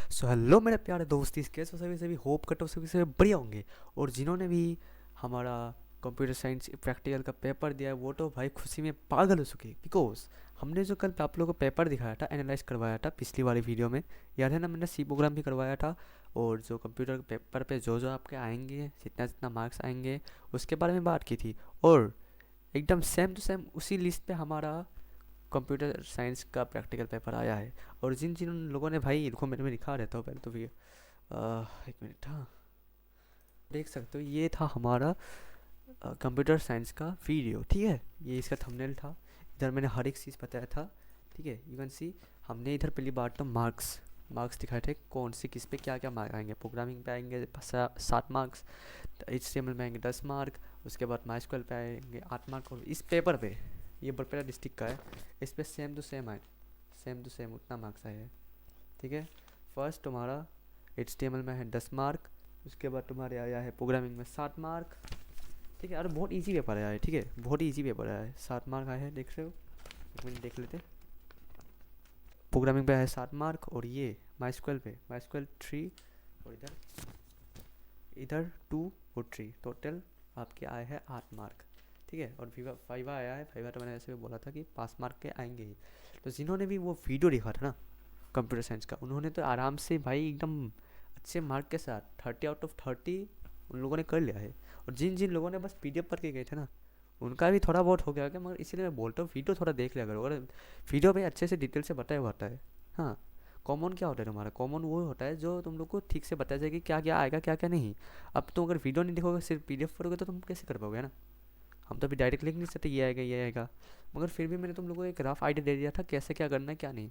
So hello मेरे प्यारे दोस्त, इस कैसे सभी सभी होप करता हूँ सभी सभी बढ़िया होंगे। और जिन्होंने भी हमारा कंप्यूटर साइंस प्रैक्टिकल का पेपर दिया है वो तो भाई खुशी में पागल हो चुके, बिकॉज हमने जो कल आप लोगों को पेपर दिखाया था, एनालाइज करवाया था पिछली वाली वीडियो में, याद है ना? मैंने सी प्रोग्राम भी करवाया था। और जो कंप्यूटर के पेपर पे जो जो आपके आएंगे, जितना जितना मार्क्स आएंगे, उसके बारे में बात की थी। और एकदम सेम टू सेम उसी लिस्ट पे हमारा कंप्यूटर साइंस का प्रैक्टिकल पेपर आया है। और जिन जिन लोगों ने, भाई इनको मेरे में लिखा रहता हूँ पहले तो भी, एक मिनट, हाँ, देख सकते हो ये था हमारा कंप्यूटर साइंस का वीडियो, ठीक है? ये इसका थंबनेल था। इधर मैंने हर एक चीज़ बताया था, ठीक है? यू कैन सी हमने इधर पहली बात तो मार्क्स मार्क्स दिखाए थे, कौन से किस पे क्या क्या मार्क आएंगे। प्रोग्रामिंग पे आएंगे 7 मार्क्स, HTML में आएंगे 10 मार्क, उसके बाद माइस्क्वेल पे आएंगे 8 मार्क। और इस पेपर पे, ये बरपेटा डिस्ट्रिक्ट का है, इस पे सेम टू सेम आए, सेम टू सेम उतना मार्क्स आए हैं, ठीक है? फर्स्ट तुम्हारा HTML में है 10 मार्क, उसके बाद तुम्हारे आया है प्रोग्रामिंग में 7 मार्क, ठीक है? अरे बहुत इजी पेपर आया है, ठीक है? बहुत इजी पेपर आया है, 7 मार्क आए हैं, देख रहे हो? एक मिनट देख लेते। प्रोग्रामिंग पे आया है 7 मार्क, और ये माइस्क्वेल 3, और इधर इधर 2 और 3, टोटल आपके आए हैं 8 मार्क, ठीक है? और फाइवा आया है। फाइवा तो मैंने ऐसे भी बोला था कि 5 मार्क के आएंगे ही। तो जिन्होंने भी वो वीडियो देखा था ना कंप्यूटर साइंस का, उन्होंने तो आराम से भाई एकदम अच्छे मार्क के साथ 30 आउट ऑफ 30 उन लोगों ने कर लिया है। और जिन जिन लोगों ने बस PDF पढ़ के गए थे ना, उनका भी थोड़ा बहुत हो गया क्या, मगर इसीलिए मैं बोलता हूँ वीडियो थोड़ा देख लिया करो। अगर वीडियो पे अच्छे से डिटेल से बताया हुआ होता है, हाँ। कॉमन क्या होता है तुम्हारा? कॉमन वो होता है जो तुम लोग को ठीक से बताया जाए कि क्या क्या आएगा क्या क्या नहीं। अब तुम अगर वीडियो नहीं देखोगे, सिर्फ PDF पढ़ोगे, तो तुम कैसे कर पाओगे ना? हम तो अभी डायरेक्ट लिख नहीं सकते ये आएगा ये आएगा, मगर फिर भी मैंने तुम लोगों को एक रफ आइडिया दे दिया था कैसे क्या करना है क्या नहीं।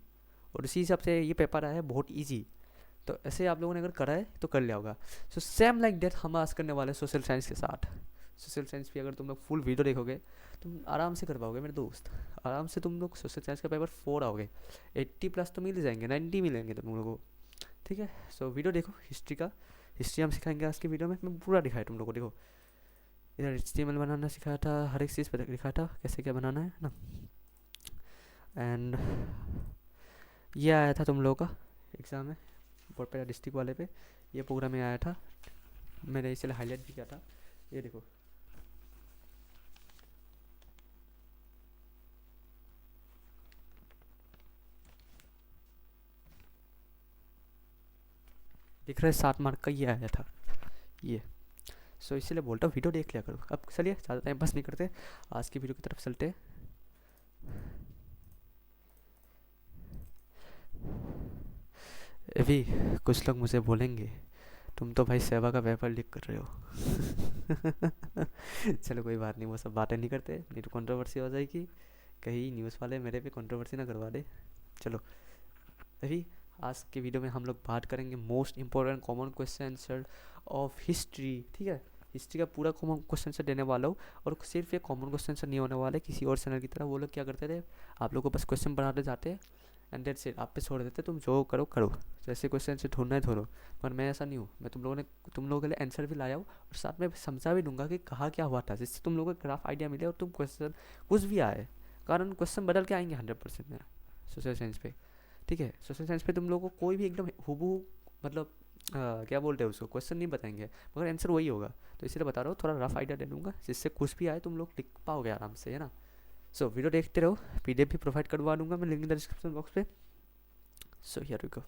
और उसी हिसाब से ये पेपर आया है बहुत ईजी। तो ऐसे आप लोगों ने अगर करा है तो कर लिया होगा। सो सेम लाइक डेट हम आज करने वाले सोशल साइंस के साथ। सोशल साइंस भी अगर तुम लोग फुल वीडियो देखोगे, तुम आराम से कर पाओगे मेरे दोस्त। आराम से तुम लोग सोशल साइंस का पेपर 4 आओगे, 80+ तो मिल ही जाएंगे, 90 मिलेंगे तुम लोगों को, ठीक है? सो वीडियो देखो हिस्ट्री का। हिस्ट्री हम सिखाएंगे आज की वीडियो में, मैं पूरा दिखाया तुम लोगों को। देखो, इधर HTML बनाना सिखाया था, हर एक चीज़ दिखाया था कैसे क्या बनाना है ना। एंड ये आया था तुम लोगों का एग्ज़ाम में, बोर्ड डिस्ट्रिक्ट वाले पे, ये प्रोग्राम में आया था। मैंने इसलिए हाईलाइट भी किया था, ये देखो। दिख रहा है 7 मार्क का ये आया था ये। सो इसीलिए बोलता हूँ वीडियो देख लिया करो। अब चलिए ज़्यादा टाइम पास नहीं करते, आज की वीडियो की तरफ चलते। अभी कुछ लोग मुझे बोलेंगे तुम तो भाई सेवा का पेपर लीक कर रहे हो। चलो कोई बात नहीं, वो सब बातें नहीं करते, नहीं तो कंट्रोवर्सी हो जाएगी, कहीं न्यूज़ वाले मेरे पे कंट्रोवर्सी ना करवा दे। चलो, अभी आज की वीडियो में हम लोग बात करेंगे most important common question answer of history, ठीक है? हिस्ट्री का पूरा कॉमन क्वेश्चन आंसर देने वाला हूँ। और सिर्फ ये कॉमन क्वेश्चन आंसर नहीं होने वाला है किसी और चैनल की तरह। वो लोग क्या करते थे, आप लोग को बस क्वेश्चन बनाते जाते हैं एंड डेट्स इट, आप पे छोड़ देते, तुम जो करो करो, जैसे क्वेश्चन आंसर ढूंढना है ढूंढो। पर मैं ऐसा नहीं हूँ, मैं तुम लोगों के लिए आंसर भी लाया हूँ, और साथ में समझा भी दूंगा कि कहाँ क्या हुआ था, जिससे तुम लोगों को ग्राफ आइडिया मिले और तुम क्वेश्चन कुछ भी आए, कारण क्वेश्चन बदल के आएंगे 100% में सोशल साइंस पे, ठीक है? सोशल साइंस पे तुम लोगों को कोई भी एकदम हूबहू, मतलब क्या बोलते हैं उसको, क्वेश्चन नहीं बताएंगे, मगर आंसर वही होगा। तो इसलिए बता रहा हूँ, थोड़ा रफ आइडिया दे दूंगा, जिससे कुछ भी आए तुम लोग लिख पाओगे आराम से, है ना? सो वीडियो देखते रहो, PDF भी प्रोवाइड करवा दूंगा मैं, link in the description box पे। So here we go.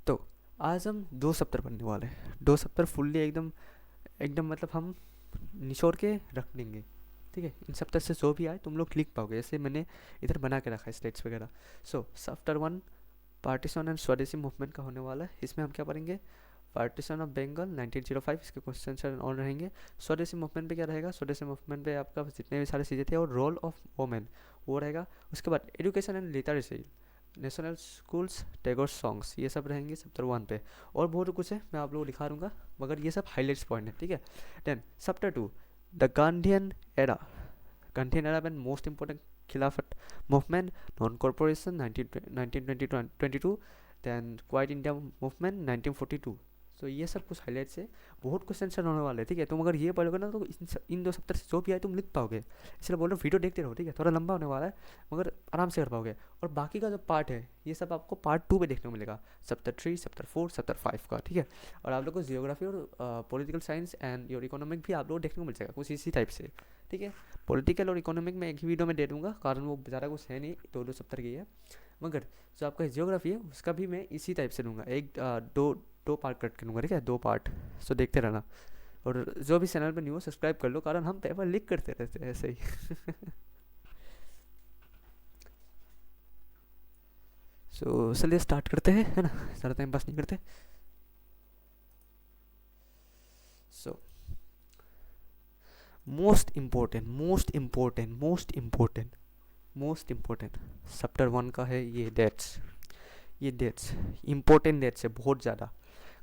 तो आज हम 2 सप्ताह पढ़ने वाले हैं, 2 सप्ताह फुल्ली एकदम एकदम, मतलब हम निचोड़ के रख देंगे, ठीक है? इन सब तरह से जो भी आए तुम लोग लिख पाओगे, जैसे मैंने इधर बना के रखा है स्लाइड्स वगैरह। सो चैप्टर 1 पार्टीशन एंड स्वदेशी मूवमेंट का होने वाला है। इसमें हम क्या पढ़ेंगे? पार्टीशन ऑफ बंगाल 1905, इसके क्वेश्चन आंसर ऑन रहेंगे। स्वदेशी मूवमेंट पे क्या रहेगा? स्वदेशी मूवमेंट पे आपका जितने भी सारे चीज़ें थे, और रोल ऑफ वोमेन वो रहेगा। उसके बाद education and literacy, national schools, Tagore songs, ये सब रहेंगे चैप्टर 1 पे। और बहुत कुछ है, मैं आप लोगों को दिखा दूंगा, मगर ये सब हाईलाइट्स पॉइंट है, ठीक है? Then chapter 2 the Gandhian era, Gandhian era and most important Khilafat movement, non-corporation 1920-22, then Quiet India movement 1942. So ये सब कुछ हाईलाइट्स है, बहुत क्वेश्चन होने वाले हैं, ठीक है। तुम अगर ये पढ़ोगे ना तो इन 2 सप्ताह से जो भी आए तुम लिख पाओगे, इसलिए बोल रहा हूँ वीडियो देखते रहो, ठीक है। थोड़ा लंबा होने वाला है मगर आराम से कर पाओगे। और बाकी का जो पार्ट है ये सब आपको पार्ट 2 में देखने को मिलेगा, चैप्टर 3, चैप्टर 4, चैप्टर 5 का, ठीक है। और आप लोग को जियोग्राफी और political science and your economic भी आप लोग को देखने को मिल जाएगा कुछ इसी टाइप से, ठीक है। पॉलिटिकल और इकोनॉमिक में एक ही वीडियो में दे दूंगा, कारण वो ज़्यादा कुछ है नहीं, 2-2 सप्ताह की है। मगर जो आपका जियोग्राफी है उसका भी मैं इसी टाइप से दूंगा, दो दो पार्ट कट करूँगा, ठीक है, 2 पार्ट। सो देखते रहना। और जो भी चैनल पे न्यू हो सब्सक्राइब कर लो, कारण हम पेपर लीक करते रहते हैं ऐसे ही। सो चलिए स्टार्ट करते हैं, है ना, ज़्यादा टाइम पास नहीं करते। सो मोस्ट इम्पोर्टेंट चैप्टर 1 का है ये डेट्स। ये डेट्स इंपॉर्टेंट डेट्स है बहुत ज़्यादा,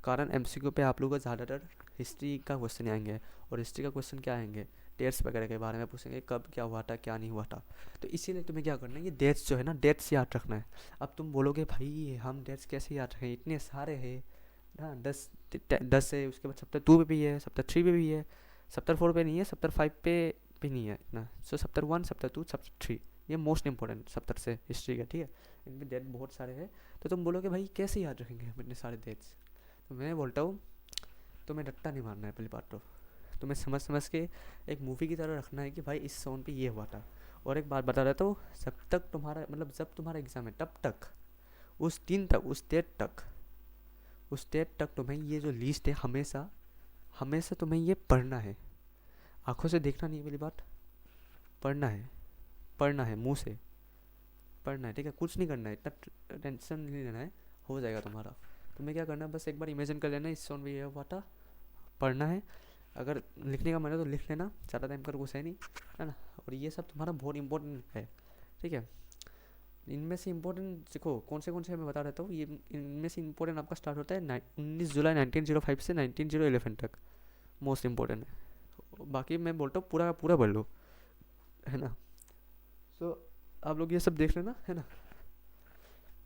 कारण एमसीक्यू पे आप लोगों को ज़्यादातर हिस्ट्री का क्वेश्चन आएंगे। और हिस्ट्री का क्वेश्चन क्या आएंगे, डेट्स वगैरह के बारे में पूछेंगे, कब क्या हुआ था क्या नहीं हुआ था। तो इसीलिए तुम्हें क्या करना है, ये डेट्स जो है ना, डेट्स याद रखना है। अब तुम बोलोगे भाई हम डेट्स कैसे याद रखें, इतने सारे हैं ना, 10 है, उसके बाद चैप्टर 2 पे भी है, चैप्टर 3 पे भी है, चैप्टर 4 पे नहीं है, चैप्टर 5 पे भी नहीं है इतना। सो चैप्टर 1, चैप्टर 2, चैप्टर 3 ये मोस्ट इंपॉर्टेंट चैप्टर से हिस्ट्री का, ठीक है। इनमें डेट बहुत सारे हैं। तो तुम बोलोगे भाई कैसे याद रखेंगे हम इतने सारे डेट्स, तो मैं बोलता हूँ तुम्हें रट्टा नहीं मारना है, पहली बात तो तुम्हें समझ समझ के एक मूवी की तरह रखना है कि भाई इस सोन पे ये हुआ था। और एक बात बता देता हूँ, जब तक तुम्हारा मतलब जब तुम्हारा एग्ज़ाम है तब तक उस दिन तक उस डेट तक तुम्हें ये जो लिस्ट है हमेशा हमेशा तुम्हें ये पढ़ना है, आंखों से देखना नहीं है, पहली बात पढ़ना है मुंह से पढ़ना है, ठीक है। कुछ नहीं करना है, इतना टेंशन नहीं लेना है, हो जाएगा तुम्हारा। तुम्हें क्या करना है, बस एक बार इमेजिन कर लेना इस सोन में ये हुआ था, पढ़ना है। अगर लिखने का मन है तो लिख लेना, ज़्यादा टाइम कर कुछ है नहीं, है ना। और ये सब तुम्हारा बहुत इंपॉर्टेंट है, ठीक है। इनमें से इंपॉर्टेंट देखो कौन से मैं बता देता हूँ। ये इनमें से इंपॉर्टेंट आपका स्टार्ट होता है 19 जुलाई 1905 से 1911 तक, मोस्ट इंपॉर्टेंट है। बाकी मैं बोलता हूँ पूरा का पूरा पढ़ लो, है ना। सो आप लोग ये सब देख लेना, है ना।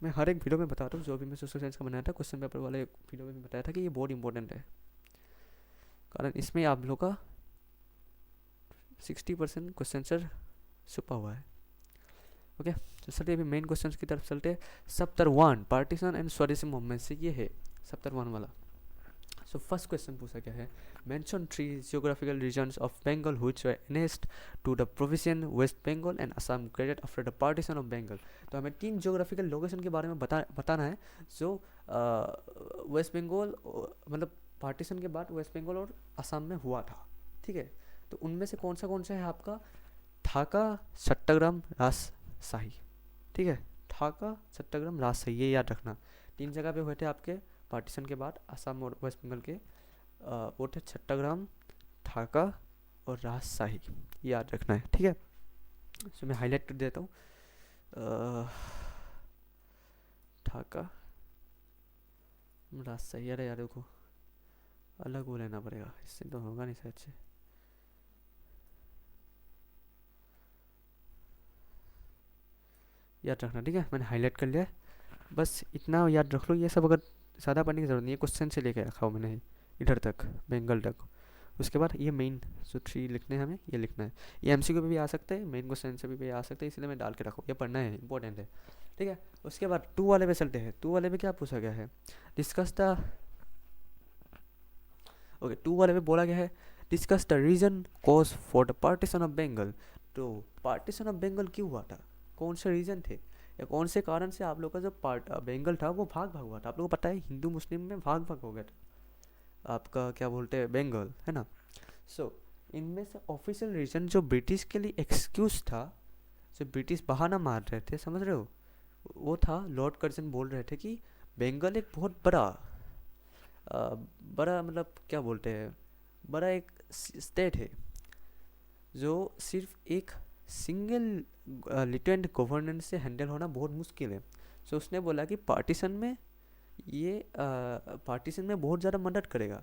मैं हर एक वीडियो में बताता हूँ, जो भी मैं सोशल साइंस का बनाया था क्वेश्चन पेपर वाले वीडियो में बताया था कि ये बहुत इंपॉर्टेंट है, कारण इसमें आप लोग का 60% क्वेश्चन आंसर छुपा हुआ है। ओके, तो चलिए अभी मेन क्वेश्चन की तरफ चलते हैं। चैप्टर 1 पार्टीशन एंड स्वदेशी मूवमेंट से ये है चैप्टर 1 वाला। सो फर्स्ट क्वेश्चन पूछा क्या है, mention 3 geographical regions of Bengal which were annexed to the province West Bengal and Assam created after the partition of Bengal. तो हमें 3 जियोग्राफिकल लोकेशन के बारे में बताना है जो वेस्ट बंगाल मतलब पार्टीशन के बाद वेस्ट बंगाल और असम में हुआ था, ठीक है। तो उनमें से कौन सा है आपका, ढाका, चट्टग्राम, राजशाही, ठीक है। ढाका, चट्टग्राम, राजशाही ये याद रखना। 3 जगह पे हुए थे आपके पार्टीशन के बाद असम और वेस्ट बंगाल के, वो थे चट्टग्राम, ढाका और राजशाही, ये याद रखना है, ठीक है। सो मैं हाईलाइट कर देता हूँ, ढाका, राजशाही। अरे यार देखो अलग वो लेना पड़ेगा, इससे तो होगा नहीं शायद से। याद रखना, ठीक है, मैंने हाईलाइट कर लिया है, बस इतना याद रख लो। ये सब अगर ज़्यादा पढ़ने की ज़रूरत नहीं है, क्वेश्चन से लेके रखा हूँ मैंने इधर तक, बंगाल तक। उसके बाद ये मेन जो 3 लिखने हैं हमें, ये लिखना है। ये एमसीक्यू पे भी आ सकते हैं, मेन क्वेश्चन से भी आ सकते हैं, इसलिए मैं डाल के रखा हूँ, ये पढ़ना है, इंपॉर्टेंट है, ठीक है। उसके बाद 2 वाले पे चलते हैं। 2 वाले पे क्या पूछा गया है, डिस्कस द ओके 2 वाले में बोला गया है discuss the reason cause for the partition of Bengal. तो पार्टीशन ऑफ बंगाल क्यों हुआ था, कौन से रीजन थे या कौन से कारण से आप लोग का जो बंगाल था वो भाग भाग हुआ था। आप लोगों को पता है हिंदू मुस्लिम में भाग भाग हो गया था आपका, क्या बोलते हैं, बंगाल, है ना। सो इनमें से ऑफिशियल रीजन जो ब्रिटिश के लिए एक्सक्यूज था, जो ब्रिटिश बहाना मार रहे थे, समझ रहे हो, वो था लॉर्ड कर्जन बोल रहे थे कि बंगाल एक बहुत बड़ा मतलब क्या बोलते हैं, बड़ा एक स्टेट है जो सिर्फ एक सिंगल लिटेंट गवर्नेंस से हैंडल होना बहुत मुश्किल है। सो उसने बोला कि पार्टीशन में बहुत ज़्यादा मदद करेगा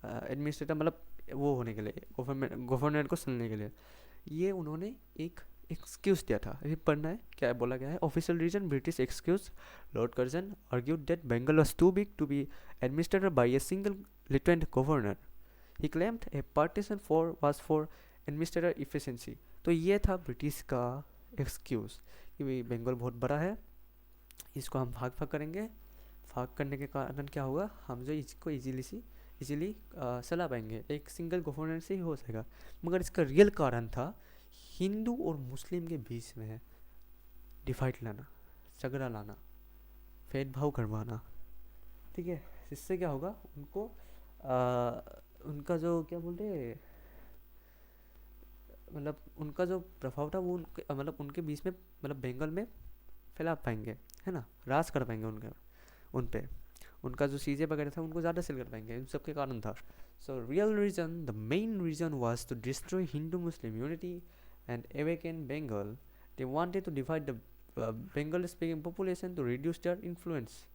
एडमिनिस्ट्रेटर, मतलब वो होने के लिए, गवर्नमेंट को चलने के लिए। ये उन्होंने एक एक्सक्यूज दिया था, अभी पढ़ना है क्या बोला गया है। Official reason British excuse Lord Curzon argued that Bengal was too big to be administered by a single lieutenant governor. He claimed a partition for was for administrator efficiency. तो ये था ब्रिटिश का एक्सक्यूज कि भाई बंगाल बहुत बड़ा है, इसको हम भाग भाग करेंगे, भाग करने के कारण क्या होगा, हम जो इसको इजीली चला पाएंगे, एक सिंगल गवर्नर से ही हो जाएगा। मगर इसका रियल कारण था हिंदू और मुस्लिम के बीच में डिवाइड लाना, झगड़ा लाना, भेदभाव करवाना। ठीक है, इससे क्या होगा, उनको उनका जो क्या बोलते हैं, मतलब उनका जो प्रभाव था वो उनके मतलब उनके बीच में, मतलब बंगाल में फैला पाएंगे, है ना, राज कर पाएंगे उनका, उन पे उनका जो चीज़ें वगैरह था उनको ज़्यादा सेल कर पाएंगे, इन सब के कारण था। So real reason, the main reason was to destroy Hindu Muslim unity and awaken Bengal. They wanted to divide the Bengal speaking population to reduce their influence.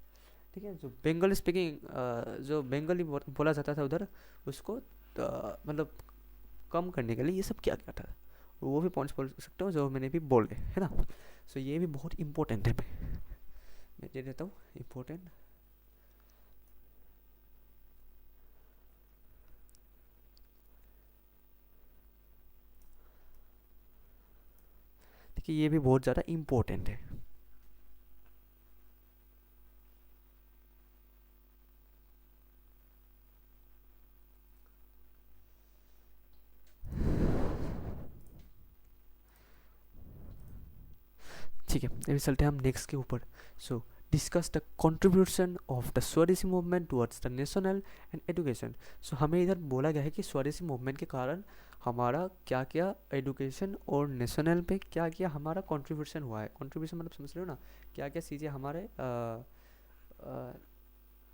ठीक है, जो बंगाल स्पीकिंग जो बंगाली बोला जाता था उधर, उसको मतलब कम करने के लिए ये सब किया गया था। वो भी पॉइंट्स बोल सकते हो जो मैंने भी बोले, है ना। सो ये भी बहुत इंपॉर्टेंट है, मैं दे देता हूँ इम्पोर्टेंट। देखिए ये भी बहुत ज़्यादा इम्पोर्टेंट है। ठीक है, अभी चलते हैं हम नेक्स्ट के ऊपर। So discuss the contribution of the स्वदेशी movement towards the national and education. सो हमें इधर बोला गया है कि स्वदेशी मूवमेंट के कारण हमारा क्या क्या एजुकेशन और नेशनल पे क्या क्या हमारा कंट्रीब्यूशन हुआ है। कंट्रीब्यूशन मतलब समझ रहे हो ना, क्या क्या चीज़ें हमारे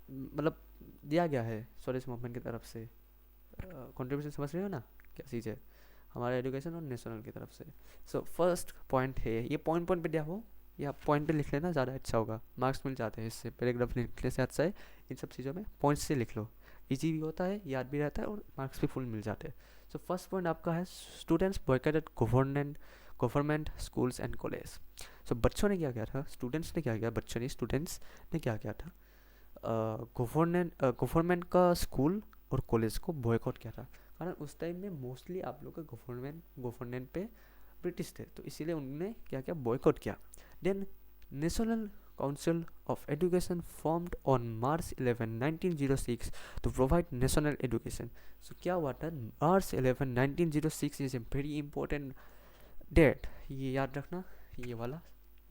मतलब दिया गया है स्वदेशी मूवमेंट की तरफ से। कंट्रीब्यूशन समझ रहे हो ना, क्या चीज़ है हमारे एजुकेशन और नेशनल की तरफ से। सो फर्स्ट पॉइंट है, ये पॉइंट पॉइंट पे दिया हो, या पॉइंट पे लिख लेना ज़्यादा अच्छा होगा, मार्क्स मिल जाते हैं इससे, पैराग्राफ लिखने से अच्छा है इन सब चीज़ों में पॉइंट्स से लिख लो, इजी भी होता है, याद भी रहता है और मार्क्स भी फुल मिल जाते हैं। सो फर्स्ट पॉइंट आपका है students boycotted government schools and college. सो बच्चों ने क्या किया था, स्टूडेंट्स ने क्या किया, बच्चों ने स्टूडेंट्स ने क्या किया था, गवर्नमेंट का स्कूल और कॉलेज को बॉयकॉट किया था। कारण उस टाइम में मोस्टली आप लोग का गवर्नमेंट पे ब्रिटिश थे, तो इसीलिए उन्होंने क्या क्या बॉयकॉट किया। Then national council of education formed on March 11 1906 to provide national education. So क्या हुआ था, March 11 1906 is a very important date, ये याद रखना, ये वाला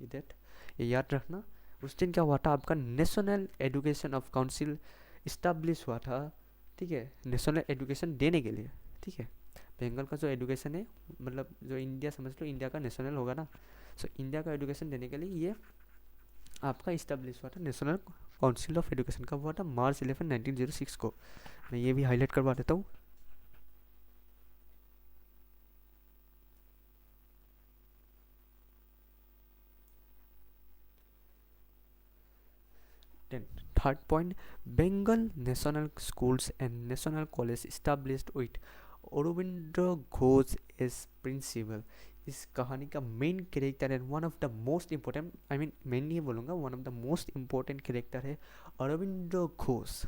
ये डेट ये याद रखना। उस दिन क्या हुआ था, आपका national education of council establish हुआ था। ठीक है, नेशनल एजुकेशन देने के लिए। ठीक है, बंगाल का जो एजुकेशन है, मतलब जो इंडिया समझ लो, इंडिया का नेशनल होगा ना, सो इंडिया का एजुकेशन देने के लिए ये आपका इस्टेब्लिश हुआ था। नेशनल काउंसिल ऑफ एजुकेशन कब हुआ था, मार्च 11 1906 को। मैं ये भी हाईलाइट करवा देता हूँ। Then third point, Bengal national schools and national college established with Aurobindo Ghosh as principal। इस कहानी का main character and one of the most important, I mean main नहीं बोलूँगा, one of the most important character है अरविंदो घोष।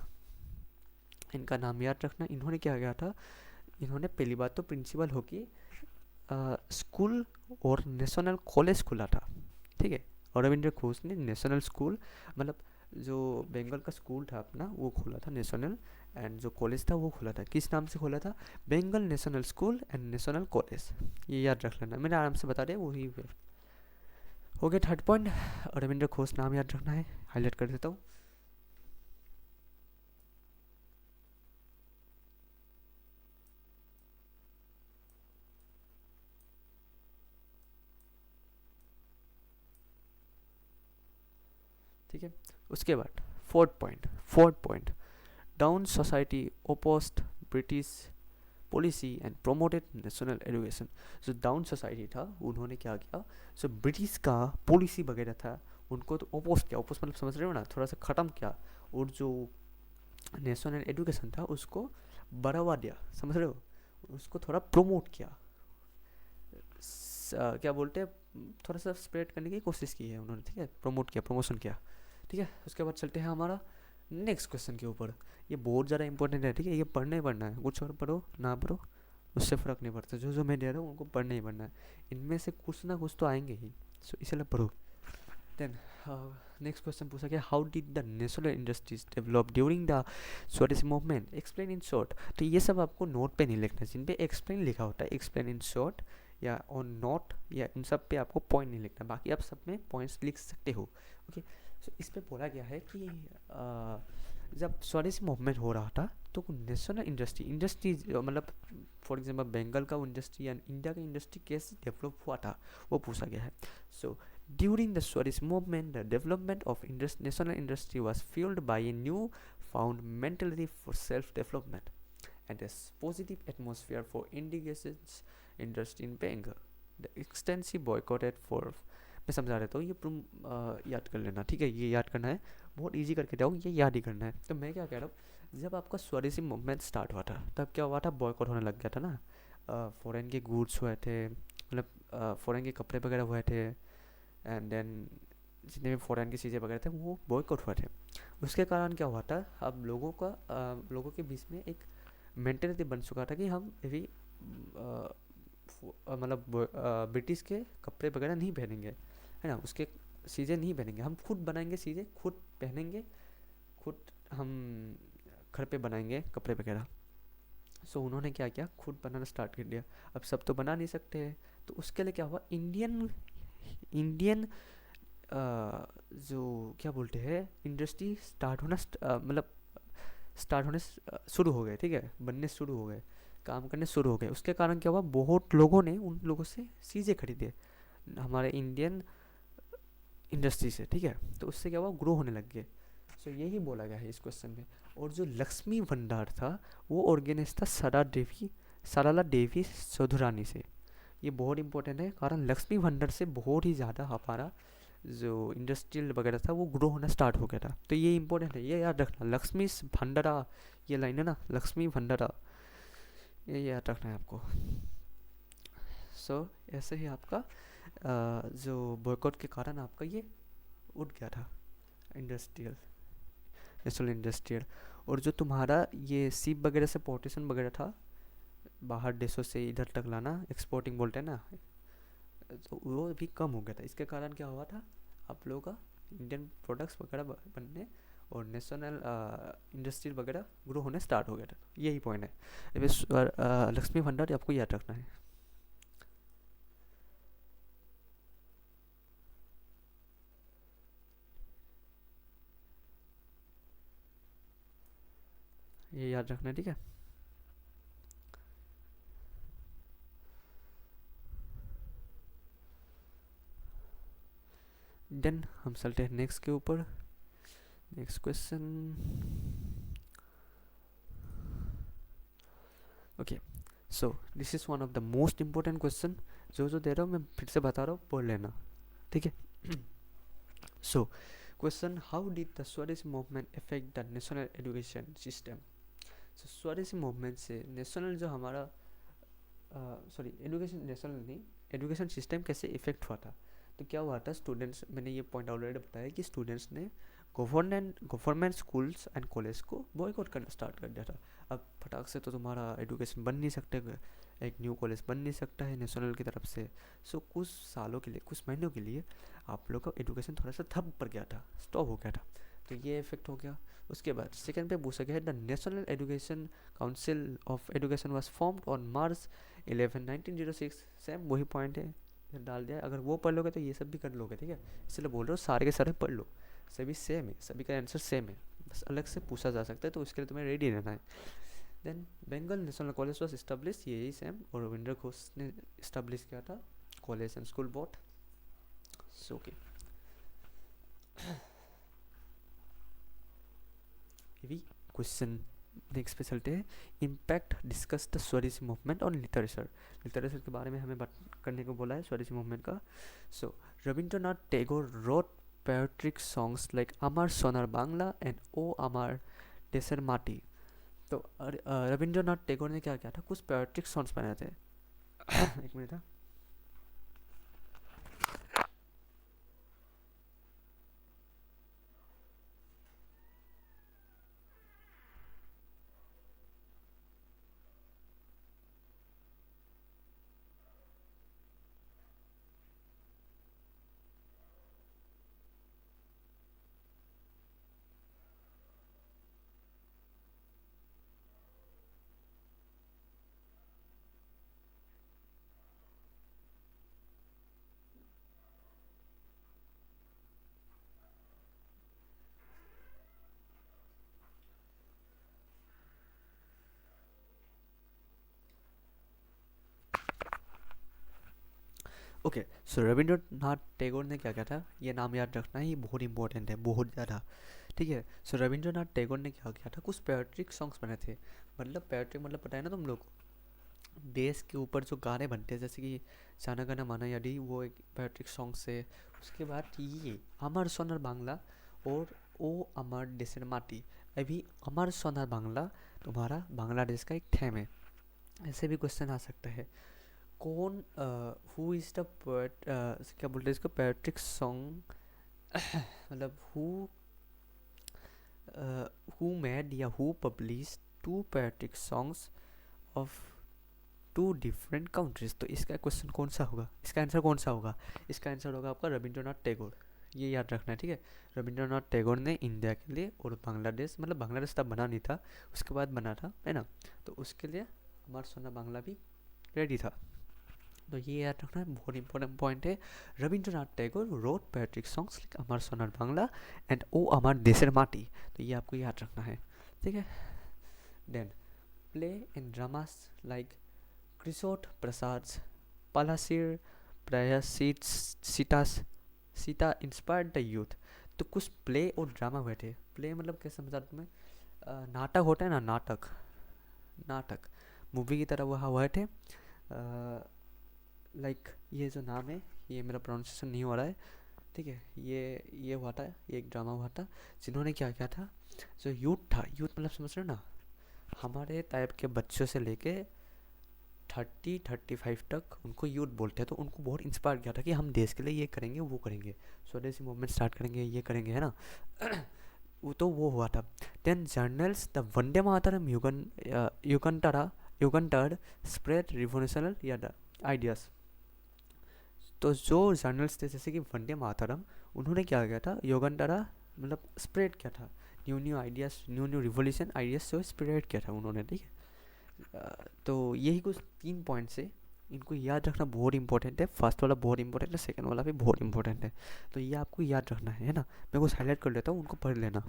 इनका नाम याद रखना। इन्होंने क्या किया था, इन्होंने पहली बात तो प्रिंसिपल होके स्कूल और नेशनल कॉलेज खोला था। ठीक है, अरविंदो घोष ने नेशनल स्कूल, मतलब जो बंगाल का स्कूल था अपना वो खोला था नेशनल, एंड जो कॉलेज था वो खोला था, किस नाम से खोला था, Bengal National School and National College. ये याद रख लेना, मैंने आराम से बता दिया वही हो गया। थर्ड पॉइंट, अरविंदो घोष नाम याद रखना है, हाईलाइट कर देता हूँ। ठीक है, उसके बाद fourth point, Dawn society opposed British policy and promoted national education. जो डाउन सोसाइटी था उन्होंने क्या किया, जो ब्रिटिश का पॉलिसी वगैरह था उनको तो ओपोस्ट किया, ओपोस्ट मतलब समझ रहे हो ना, थोड़ा सा ख़त्म किया, और जो नेशनल एजुकेशन था उसको बढ़ावा दिया, समझ रहे हो, उसको थोड़ा प्रमोट किया। क्या बोलते हैं, थोड़ा सा स्प्रेड करने की कोशिश की है उन्होंने, ठीक है, प्रमोट किया, प्रमोशन किया, ठीक है। उसके बाद चलते हैं हमारा नेक्स्ट क्वेश्चन के ऊपर। ये बहुत ज़्यादा इंपॉर्टेंट है, ठीक है, ये पढ़ना ही पढ़ना है, कुछ और पढ़ो ना पढ़ो उससे फ़र्क नहीं पड़ता, जो जो मैं दे रहा हूँ उनको पढ़ना ही पढ़ना है, इनमें से कुछ ना कुछ तो आएंगे ही, सो इसलिए पढ़ो। देन नेक्स्ट क्वेश्चन पूछा गया, how did the national industries develop during the स्वदेशी मूवमेंट, एक्सप्लेन इन शॉर्ट। तो ये सब आपको नोट पे नहीं लिखना, जिन पे एक्सप्लेन लिखा होता है, एक्सप्लेन इन शॉर्ट या ऑन नोट, या उन सब पे आपको पॉइंट नहीं लिखना, बाकी आप सब में पॉइंट्स लिख सकते हो, ओके। सो इस पे बोला गया है कि जब स्वदेशी मूवमेंट हो रहा था तो नेशनल इंडस्ट्री मतलब फॉर एग्जांपल बंगाल का इंडस्ट्री या इंडिया का इंडस्ट्री कैसे डेवलप हुआ था, वो पूछा गया है। सो during the Swadesh movement, the development of national industry was fueled by a new found mentality for self-development and a positive atmosphere for indigenous industry in Bengal. The extensive boycotted for मैं समझा रहा हूँ, ये याद कर लेना, ठीक है, ये याद करना है, बहुत इजी करके जाओ, ये याद ही करना है। तो मैं क्या कह रहा हूँ, जब आपका स्वदेशी मूवमेंट स्टार्ट हुआ था तब क्या हुआ था, बॉयकॉट होने लग गया था ना, फॉरेन के गुड्स हुए थे, मतलब फॉरेन के कपड़े वगैरह हुए थे, एंड देन जितने भी फॉरेन की चीज़ें वगैरह थे वो बॉयकॉट हुए थे। उसके कारण क्या हुआ था, अब लोगों के बीच में एक मेंटेलिटी बन चुका था कि हम भी मतलब ब्रिटिश के कपड़े वगैरह नहीं पहनेंगे, है ना, उसके चीज़ें नहीं पहनेंगे, हम खुद बनाएंगे चीज़ें, खुद पहनेंगे, खुद हम घर पे बनाएंगे कपड़े वगैरह। सो उन्होंने क्या किया, खुद बनाना स्टार्ट कर दिया। अब सब तो बना नहीं सकते हैं, तो उसके लिए क्या हुआ, इंडियन इंडियन जो क्या बोलते हैं इंडस्ट्री स्टार्ट होना मतलब स्टार्ट होने शुरू हो गए, ठीक है, बनने शुरू हो गए, काम करने शुरू हो गए। उसके कारण क्या हुआ, बहुत लोगों ने उन लोगों से चीज़ें खरीदे हमारे इंडियन इंडस्ट्री से, ठीक है, तो उससे क्या हुआ, ग्रो होने लग गए। सो यही बोला गया है इस क्वेश्चन में। और जो लक्ष्मी भंडार था वो ऑर्गेनाइज था साराला देवी चौधुरानी से। ये बहुत इंपॉर्टेंट है, कारण लक्ष्मी भंडार से बहुत ही ज़्यादा हमारा जो इंडस्ट्रियल वगैरह था वो ग्रो होना स्टार्ट हो गया था। तो ये इंपॉर्टेंट है, ये याद रखना, लक्ष्मी भंडारा, ये लाइन है ना, लक्ष्मी भंडारा, ये याद रखना है आपको। ऐसे ही आपका जो बॉयकॉट के कारण आपका ये उठ गया था इंडस्ट्रियल, नेशनल इंडस्ट्रियल। और जो तुम्हारा ये सीप वगैरह से पोर्टेशन वगैरह था, बाहर देशों से इधर तक लाना, एक्सपोर्टिंग बोलते हैं ना, तो वो भी कम हो गया था। इसके कारण क्या हुआ था, आप लोगों का इंडियन प्रोडक्ट्स वगैरह बनने और नेशनल इंडस्ट्री वगैरह ग्रो होने स्टार्ट हो गया था। यही पॉइंट है, लक्ष्मी भंडार आपको याद रखना है। ये याद रखना है, ठीक है। देन हम चलते हैं नेक्स्ट के ऊपर। Next question, okay, so this is one of the most important question. जो दे रहा हूँ मैं फिर से बता रहा हूँ, पढ़ लेना, ठीक है। So question, how did the स्वदेशी movement affect the national education system. So swadeshi movement से नेशनल जो हमारा सॉरी एजुकेशन, नेशनल नहीं, एजुकेशन सिस्टम कैसे इफेक्ट हुआ था। तो क्या हुआ था, स्टूडेंट्स, मैंने ये पॉइंट ऑलरेडी बताया कि स्टूडेंट्स ने गवर्नमेंट स्कूल्स एंड कॉलेज को बॉयकॉट करना स्टार्ट कर दिया था। अब फटाक से तो तुम्हारा एजुकेशन बन नहीं सकते, एक न्यू कॉलेज बन नहीं सकता है नेशनल की तरफ से। सो कुछ सालों के लिए, कुछ महीनों के लिए आप लोग का एजुकेशन थोड़ा सा ठप पड़ गया था, स्टॉप हो गया था, तो ये इफेक्ट हो गया। उसके बाद सेकेंड पे पूछा गया है, the national education council of education was formed on March 11 1906। Same वही पॉइंट है, डाल दिया। अगर वो पढ़ लोगे तो ये सब भी कर लोगे, ठीक है, इसलिए बोल रहा हूँ सारे के सारे पढ़ लो, सभी सेम है, सभी का आंसर सेम है, बस अलग से पूछा जा सकता है, तो उसके लिए तुम्हें रेडी रहना है। Then Bengal National College was establish, यही सेम, और रविंद्र घोष ने इस्टेब्लिश किया था college and school board. So okay, question next पे चलते हैं। इम्पैक्ट डिस्कस द स्वदेशी मूवमेंट ऑन लिटरेचर। लिटरेचर के बारे में हमें बात करने को बोला है स्वदेशी मूवमेंट का। So Rabindranath Tagore wrote poetic songs like Amar Sonar Bangla and O Amar Desher Mati. तो रविंद्रनाथ टैगोर ने क्या किया था, कुछ पोएट्रिक सॉन्ग्स बनाए थे। एक मिनट था, ओके, सो रविंद्रनाथ टैगोर ने क्या किया था, ये नाम याद रखना है, ये बहुत इंपॉर्टेंट है, बहुत ज़्यादा। ठीक है, सो रविंद्रनाथ टैगोर ने क्या किया था, कुछ पोएट्रिक सॉन्ग्स बने थे। मतलब पोएट्रिक मतलब पता है ना तुम लोग को? देश के ऊपर जो गाने बनते हैं, जैसे कि जाना गाना माना यादी, वो एक पोएट्रिक सॉन्ग से। उसके बाद ये अमर सोनार बांग्ला और ओ अमर देशेर माटी। अभी अमर सोनार बांग्ला तुम्हारा बांग्लादेश का एक थैम है। ऐसे भी क्वेश्चन आ सकता है, कौन, हु इज़ द पोएट, क्या बोलते हैं इसको, पोएट्रिक सॉन्ग, मतलब हु मेड या who publish two poetic songs of two different countries. तो इसका क्वेश्चन कौन सा होगा, इसका आंसर कौन सा होगा? इसका आंसर होगा आपका रविंद्रनाथ टैगोर। ये याद रखना है, ठीक है। रविंद्रनाथ टैगोर ने इंडिया के लिए और बांग्लादेश, मतलब बांग्लादेश तब बना नहीं था, उसके बाद बना था, है ना। तो उसके लिए हमारा सोना बांग्ला भी रेडी था। तो ये याद रखना है, बहुत इंपॉर्टेंट पॉइंट है। Rabindranath Tagore wrote poetic songs like Amar Sonar Bangla and O Amar Desher Mati. तो ये आपको याद रखना है, ठीक है। Then play and dramas like क्रिसोट प्रसाद पालासिर प्रायसीट सीतास सीता इंस्पायर्ड द यूथ। तो कुछ प्ले और ड्रामा हुए थे। प्ले मतलब कैसे समझा तुम्हें, नाटक होता है ना, नाटक, नाटक मूवी की तरह वहाँ हुए थे। लाइक ये जो नाम है, ये मेरा प्रोनाउंसिएशन नहीं हो रहा है, ठीक है। ये हुआ था, ये एक ड्रामा हुआ था, जिन्होंने क्या किया था, जो यूथ था, यूथ मतलब समझ रहे हो ना, हमारे टाइप के बच्चों से लेके 30-35 तक उनको यूथ बोलते हैं। तो उनको बहुत इंस्पायर किया था कि हम देश के लिए ये करेंगे, वो करेंगे, स्वदेशी मूवमेंट स्टार्ट करेंगे, ये करेंगे, है ना। वो तो वो हुआ था। Then journals the Vande Mataram Yugantar spread revolutionary या द आइडियाज। तो जो जर्नल्स थे जैसे कि वंदे मातरम, उन्होंने क्या किया था, युगंटरा मतलब स्प्रेड किया था, new new ideas, new new revolution ideas से स्प्रेड किया था उन्होंने, ठीक है। तो यही कुछ 3 पॉइंट्स है, इनको याद रखना बहुत इंपॉर्टेंट है। फर्स्ट वाला बहुत इंपॉर्टेंट है, सेकंड वाला भी बहुत इंपॉर्टेंट है। तो ये आपको याद रखना है ना। मैं कुछ हाईलाइट कर लेता हूँ, उनको पढ़ लेना।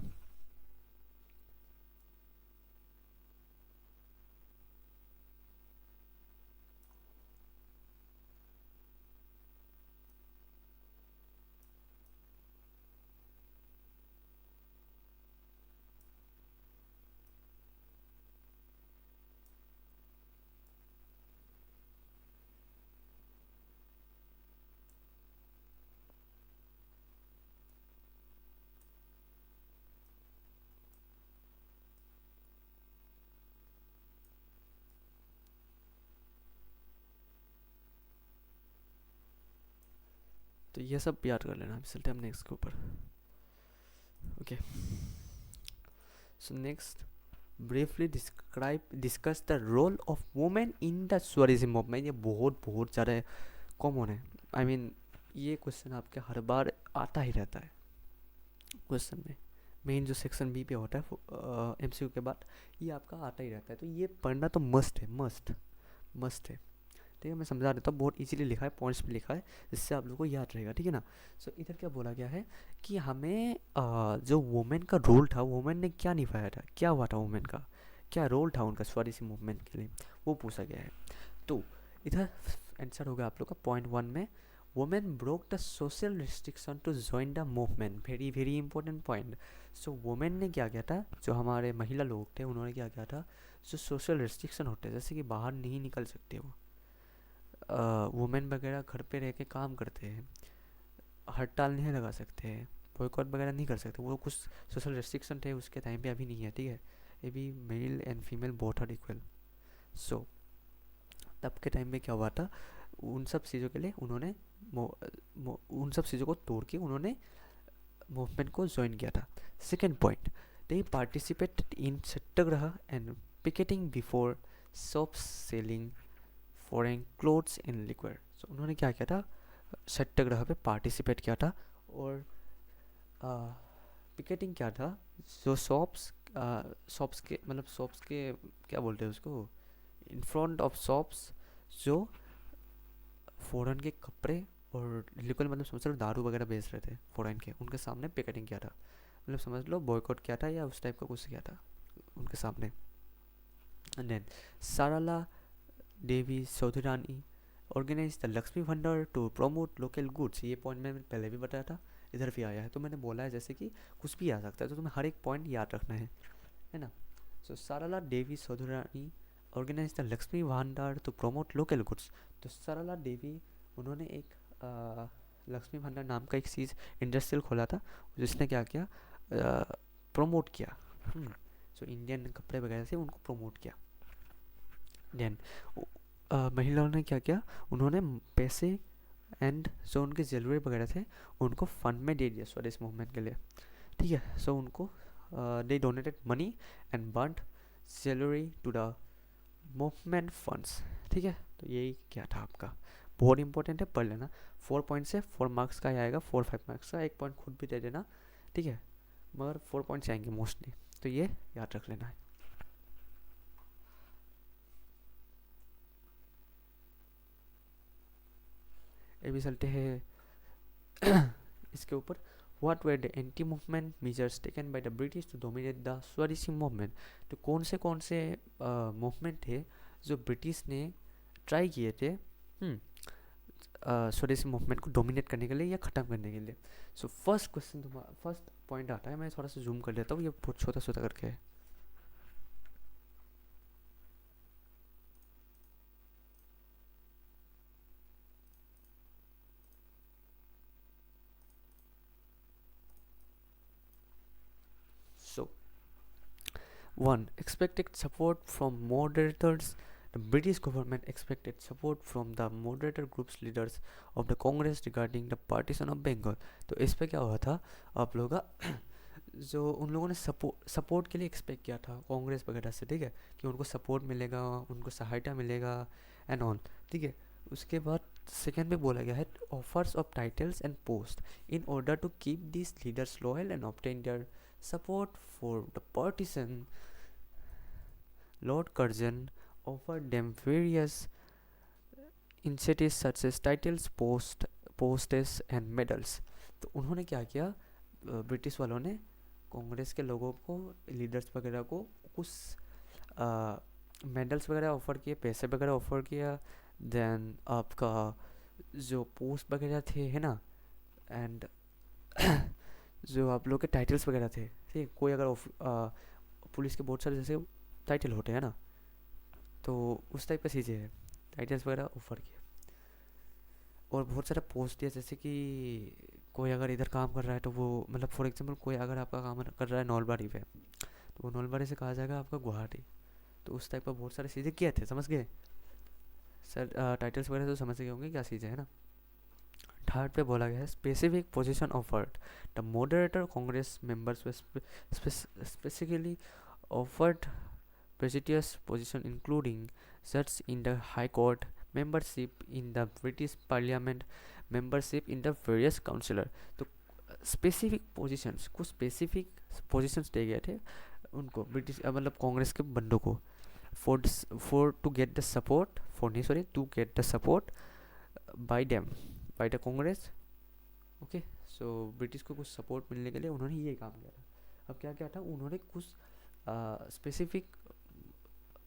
तो ये सब याद कर लेना। अभी चलते हैं हम नेक्स्ट के ऊपर। Okay, so next briefly discuss the role of women in the स्वदेशी मूवमेंट। ये बहुत बहुत ज़्यादा कॉमन है। आई मीन ये क्वेश्चन आपके हर बार आता ही रहता है क्वेश्चन में। मेन जो सेक्शन बी पे होता है एमसीक्यू के बाद, ये आपका आता ही रहता है। तो ये पढ़ना तो मस्ट है, मस्ट मस्ट है, ठीक है। मैं समझा देता हूँ, बहुत इजीली लिखा है, पॉइंट्स पे लिखा है, जिससे आप लोगों को याद रहेगा, ठीक है ना। सो इधर क्या बोला गया है कि हमें जो वुमेन का रोल था, वुमेन ने क्या निभाया था, क्या हुआ था वुमेन का, क्या रोल था उनका स्वदेशी मूवमेंट के लिए, वो पूछा गया है। तो इधर आंसर होगा आप लोग का पॉइंट 1 में, women broke the social restriction to join the movement. Very very important point. So women ने क्या किया था, जो हमारे महिला लोग थे, उन्होंने क्या किया था, जो सोशल रिस्ट्रिक्शन होते हैं, जैसे कि बाहर नहीं निकल सकते वो, वुमेन वगैरह घर पे रह के काम करते हैं, हड़ताल नहीं लगा सकते हैं, बॉयकॉट वगैरह नहीं कर सकते, वो कुछ सोशल रेस्ट्रिक्शन थे उसके टाइम पे, अभी नहीं है, ठीक है। ये भी male and female both are equal. So तब के टाइम में क्या हुआ था, उन सब चीज़ों के लिए उन्होंने उन सब चीज़ों को तोड़ के उन्होंने मूवमेंट को ज्वाइन किया था। Second point, they participated in satyagraha and picketing before shops selling foreign clothes in liquid. So उन्होंने क्या किया था, सत्याग्रह पे पार्टिसिपेट किया था, और पिकेटिंग क्या था, जो शॉप्स, शॉप्स के मतलब शॉप्स के क्या बोलते हैं उसको, इन फ्रंट ऑफ शॉप्स जो फॉरेन के कपड़े और लिक्विड मतलब समझ लो दारू वगैरह बेच रहे थे फॉरेन के, उनके सामने पिकेटिंग किया था, मतलब समझ लो बॉयकॉट किया था या उस टाइप का कुछ किया था उनके सामने। And then Sarala Devi Chaudhuri organise the Lakshmi Bhandar to promote local goods, ये पॉइंट मैंने पहले भी बताया था, इधर भी आया है, तो मैंने बोला है जैसे कि कुछ भी आ सकता है, तो तुम्हें हर एक पॉइंट याद रखना है ना। सो साराला देवी Chaudhurani organise the Lakshmi Bhandar to promote local goods. तो साराला देवी, उन्होंने एक लक्ष्मी भंडार नाम का एक चीज़ इंडस्ट्रियल खोला था, जिसने क्या किया, प्रमोट किया। सो इंडियन कपड़े वगैरह से उनको प्रमोट किया। देन महिलाओं ने क्या किया, उन्होंने पैसे एंड जो उनके ज्वेलरी वगैरह थे उनको फंड में दे दिया स्वदेश मूवमेंट के लिए, ठीक है। सो उनको they donated money and burned jewellery to the movement funds, ठीक है। तो यही क्या था आपका, बहुत इंपॉर्टेंट है, पढ़ लेना। 4 पॉइंट से 4 मार्क्स का ही आएगा, 4-5 मार्क्स का, 1 पॉइंट खुद भी दे देना, ठीक है, मगर 4 पॉइंट्स आएंगे मोस्टली, तो ये याद रख लेना है। ये भी चलते हैं इसके ऊपर। What were the anti movement measures taken by the British to dominate the स्वदेशी मूवमेंट। तो कौन से मूवमेंट थे जो ब्रिटिश ने ट्राई किए थे स्वदेशी मूवमेंट को डोमिनेट करने के लिए या ख़त्म करने के लिए। सो फर्स्ट क्वेश्चन, तुम्हारा फर्स्ट पॉइंट आता है, मैं थोड़ा सा जूम कर लेता हूँ, ये बहुत छोटा छोटा करके है। So, 1. Expected support from moderators. The British government expected support from the moderator group's leaders of the Congress regarding the partition of Bengal. तो इस पे क्या हुआ था आप लोगों का जो उन लोगों ने सपोर्ट के लिए एक्सपेक्ट किया था कांग्रेस वगैरह से, ठीक है, कि उनको सपोर्ट मिलेगा, उनको सहायता मिलेगा एंड ऑल, ठीक है। उसके बाद सेकेंड में बोला गया है offers of titles and post in order to keep this leaders loyal and obtain their support for the partition. Lord Curzon offered them various incentives such as titles, postes and medals. तो उन्होंने क्या किया, British वालों ने कांग्रेस के लोगों को, leaders वगैरह को कुछ मेडल्स वगैरह ऑफ़र किए, पैसे वगैरह ऑफ़र किया, देन आपका जो पोस्ट वगैरह थे, है ना, एंड जो आप लोग के टाइटल्स वगैरह थे, ठीक, कोई अगर पुलिस के बहुत सारे जैसे टाइटल होते हैं ना, तो उस टाइप का चीज़ें है, टाइटल्स वगैरह ऑफर किए, और बहुत सारा पोस्ट दिया, जैसे कि कोई अगर इधर काम कर रहा है तो वो, मतलब फॉर एग्जांपल कोई अगर आपका काम कर रहा है नौलबाड़ी पे, तो वो नौलबाड़ी से कहा जाएगा आपका गुवाहाटी, तो उस टाइप का बहुत सारे चीज़ें किए थे, समझ गए सर। टाइटल्स वगैरह तो समझ गए होंगे क्या चीज़ें, है ना। थर्ड पे बोला गया है specific position offered the moderator Congress members specifically offered prestigious position including seats in the High Court, membership in the British Parliament, membership in the various councillor। तो स्पेसिफिक पोजीशंस, कुछ स्पेसिफिक पोजीशंस दिए गए थे उनको, ब्रिटिश मतलब कांग्रेस के बंदों को, for to get the support, for नहीं sorry to get the support by them, by the Congress, okay. So British को कुछ सपोर्ट मिलने के लिए उन्होंने ये काम किया था। अब क्या क्या था, उन्होंने कुछ स्पेसिफिक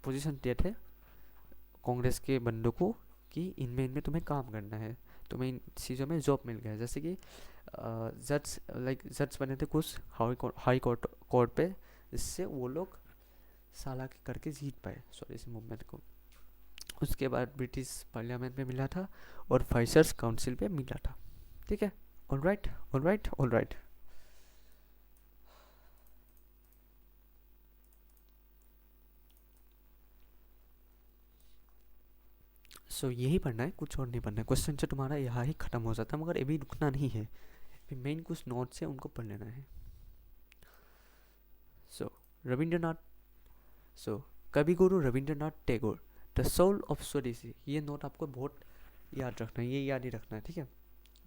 पोजीशन दिए थे कांग्रेस के बंदों को कि इनमें तुम्हें काम करना है, तुम्हें इन चीज़ों में जॉब मिल गया है, जैसे कि जज बने थे कुछ हाई कोर्ट पे, जिससे वो लोग साला के करके जीत पाए स्वदेशी मूवमेंट को। उसके बाद ब्रिटिश पार्लियामेंट में मिला था और वाइसर्स काउंसिल पे मिला था, ठीक है। All right all right all right. So यही पढ़ना है, कुछ और नहीं पढ़ना है, क्वेश्चन से तुम्हारा यहाँ ही ख़त्म हो जाता है, मगर अभी रुकना नहीं है, फिर मेन कुछ नोट्स है उनको पढ़ लेना है। सो Rabindranath, so Kavi Guru Rabindranath Tagore, the soul of Swadeshi, ये नोट आपको बहुत याद रखना है, ये याद ही रखना है, ठीक है,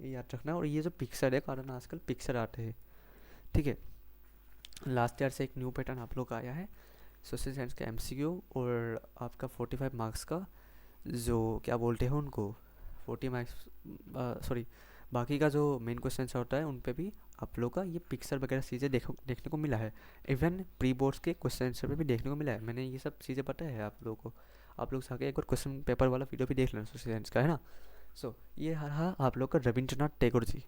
ये याद रखना है। और ये जो पिक्चर है, कारण आजकल पिक्चर आते हैं, ठीक है, लास्ट ईयर से एक न्यू पैटर्न आप लोग का आया है सोशल साइंस का एमसीक्यू, और आपका 45 मार्क्स का जो क्या बोलते हैं उनको 40 मार्क्स, सॉरी बाकी का जो मेन क्वेश्चन होता है उन पे भी आप लोग का ये पिक्चर वगैरह चीज़ें देखने को मिला है। इवन प्री बोर्ड्स के क्वेश्चन आंसर पे भी देखने को मिला है, मैंने ये सब चीज़ें पता है आप लोगों को, आप लोग जाके एक बार क्वेश्चन पेपर वाला वीडियो भी देख लेना सोशल साइंस का, है ना। सो ये रहा आप लोग का रविंद्रनाथ टैगोर जी,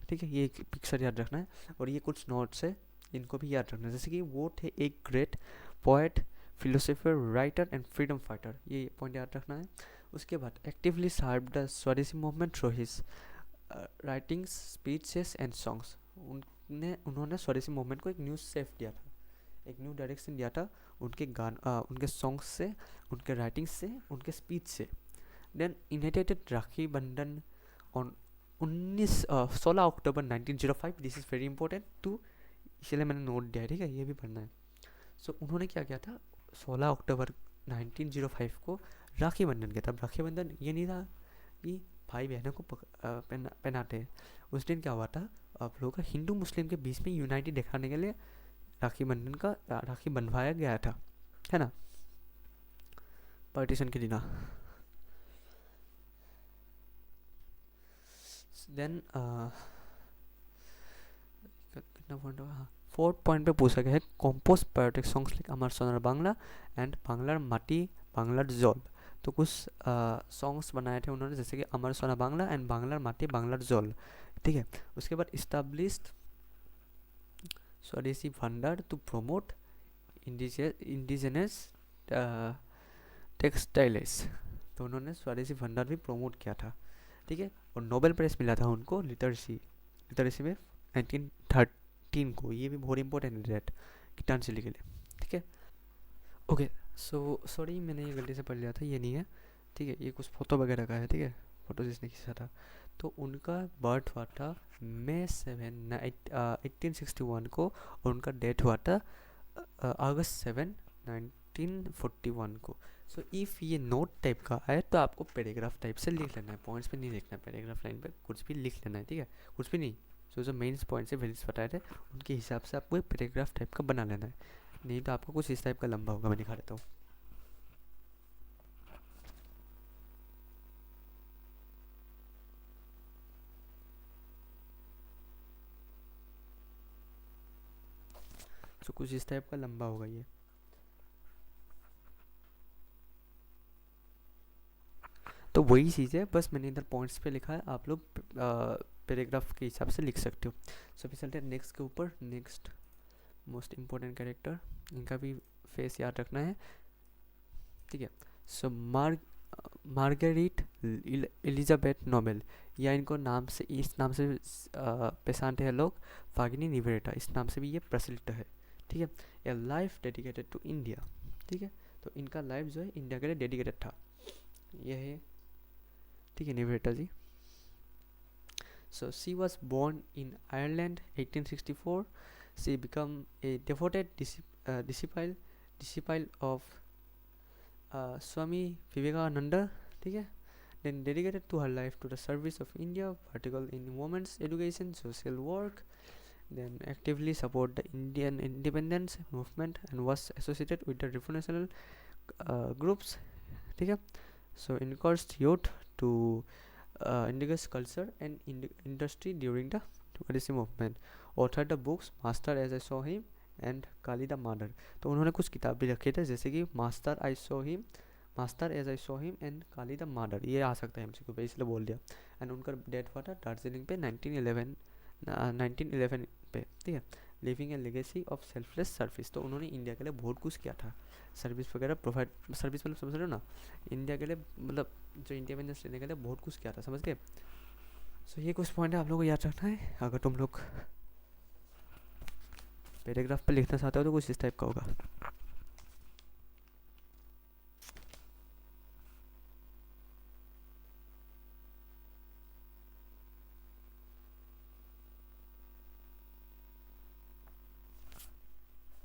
ठीक है, ये एक पिक्चर याद रखना है। और ये कुछ नोट्स है, इनको भी याद रखना है। जैसे कि वो थे एक great poet, philosopher, writer and freedom fighter, ये पॉइंट याद रखना है। उसके बाद एक्टिवली सर्व द स्वदेशी movement through his writings, speeches and songs. उन्होंने स्वदेशी मूवमेंट को एक न्यू शेप दिया था, एक न्यू डायरेक्शन दिया था उनके उनके सॉन्ग्स से, उनके राइटिंग्स से, उनके स्पीच से। Then initiated Rakhi Bandhan on 16 October 1905। This is very important too, इसलिए मैंने नोट दिया है, ठीक है, ये भी पढ़ना है। सो उन्होंने क्या किया था, 16 अक्टूबर 1905 को राखी बंधन किया था। राखी बंधन ये नहीं था कि भाई बहनों को पहनाते हैं। उस दिन क्या हुआ था, आप लोगों का हिंदू मुस्लिम के बीच में यूनाइटी दिखाने के लिए राखी बंधन का राखी बंधवाया गया था, है ना, पार्टीशन के दिन। देन कितना पॉइंट हुआ, हाँ, 4th पॉइंट पे पूछा गया है compose patriotic songs like Amar Sonar Bangla and Banglar Mati Banglar जल। तो कुछ सॉन्ग्स बनाए थे उन्होंने, जैसे कि अमर सोना बांग्ला एंड बांग्लार माटी बांग्लार जल, ठीक है। उसके बाद इस्टाब्लिश्ड स्वदेशी भंडार टू प्रमोट इंडिजिनस टेक्सटाइल्स। तो उन्होंने स्वदेशी भंडार भी प्रमोट किया था, ठीक है। और नोबेल प्राइज़ मिला था उनको लिटरेसी में 1913 को। ये भी बहुत इंपॉर्टेंट डेट गीतांजलि के लिए, ठीक है। ओके, सो सॉरी मैंने ये गलती से पढ़ लिया था, ये नहीं है, ठीक है, ये कुछ फोटो वगैरह का है, ठीक है, फोटो जिसने खींचा था। तो उनका बर्थ हुआ था May 7, 1861 को, और उनका डेथ हुआ था August 7, 1941 को। सो इफ़ ये नोट टाइप का है तो आपको पैराग्राफ टाइप से लिख लेना है, पॉइंट्स पे नहीं लिखना है, पैराग्राफ लाइन पे कुछ भी लिख लेना है, ठीक है, कुछ भी नहीं। सो जो मेन पॉइंट्स है वैल्यूज बताए थे उनके हिसाब से आपको एक पैराग्राफ टाइप का बना लेना है, नहीं तो आपको कुछ इस टाइप का लंबा होगा। मैं दिखा देता हूँ। सो कुछ इस टाइप का लंबा होगा ये। तो वही चीज़ है, बस मैंने इधर पॉइंट्स पे लिखा है, आप लोग पैराग्राफ के हिसाब से लिख सकते हो। सो फिर चलते हैं नेक्स्ट के ऊपर। नेक्स्ट मोस्ट इम्पोर्टेंट कैरेक्टर, इनका भी फेस याद रखना है, ठीक है। सो मार्गरेट एलिजाबेथ नोबेल, या इनको नाम से, इस नाम से पहचानते हैं लोग, फागिनी निवेरेटा, इस नाम से भी ये प्रचलित है, ठीक है। A life dedicated to India, ठीक है। तो इनका लाइफ जो है इंडिया के लिए डेडिकेटेड था, ये है, ठीक है, निवेरेटा जी। So she was born in Ireland 1864. She became a devoted disciple of Swami Vivekananda, ठीक है। Then dedicated to her life to the service of India, particularly in women's education, social work. Then actively support the Indian independence movement and was associated with the revolutionary groups, ठीक है। So encouraged youth to indigenous culture and industry during the Swadeshi movement. Authored the books Master as I Saw Him and Kali the Mother. तो उन्होंने कुछ किताब भी रखे थे, जैसे कि master as I saw him and Kali the mother, ये आ सकता है एमसीक्यू पे इसलिए बोल दिया। एंड उनका डेथ हुआ था दार्जिलिंग पे 1911 पे, ठीक है। Living A legacy of selfless service, तो उन्होंने इंडिया के लिए बहुत कुछ किया था, सर्विस वगैरह प्रोवाइड, सर्विस मतलब समझ रहे हो ना, इंडिया के लिए, मतलब जो इंडिपेंडेंस लेने के लिए बहुत कुछ किया था, समझ गए। सो ये कुछ पॉइंट है आप लोगों को याद रखना है, अगर तुम लोग पैराग्राफ पे लिखना चाहते हो तो कुछ इस टाइप का होगा।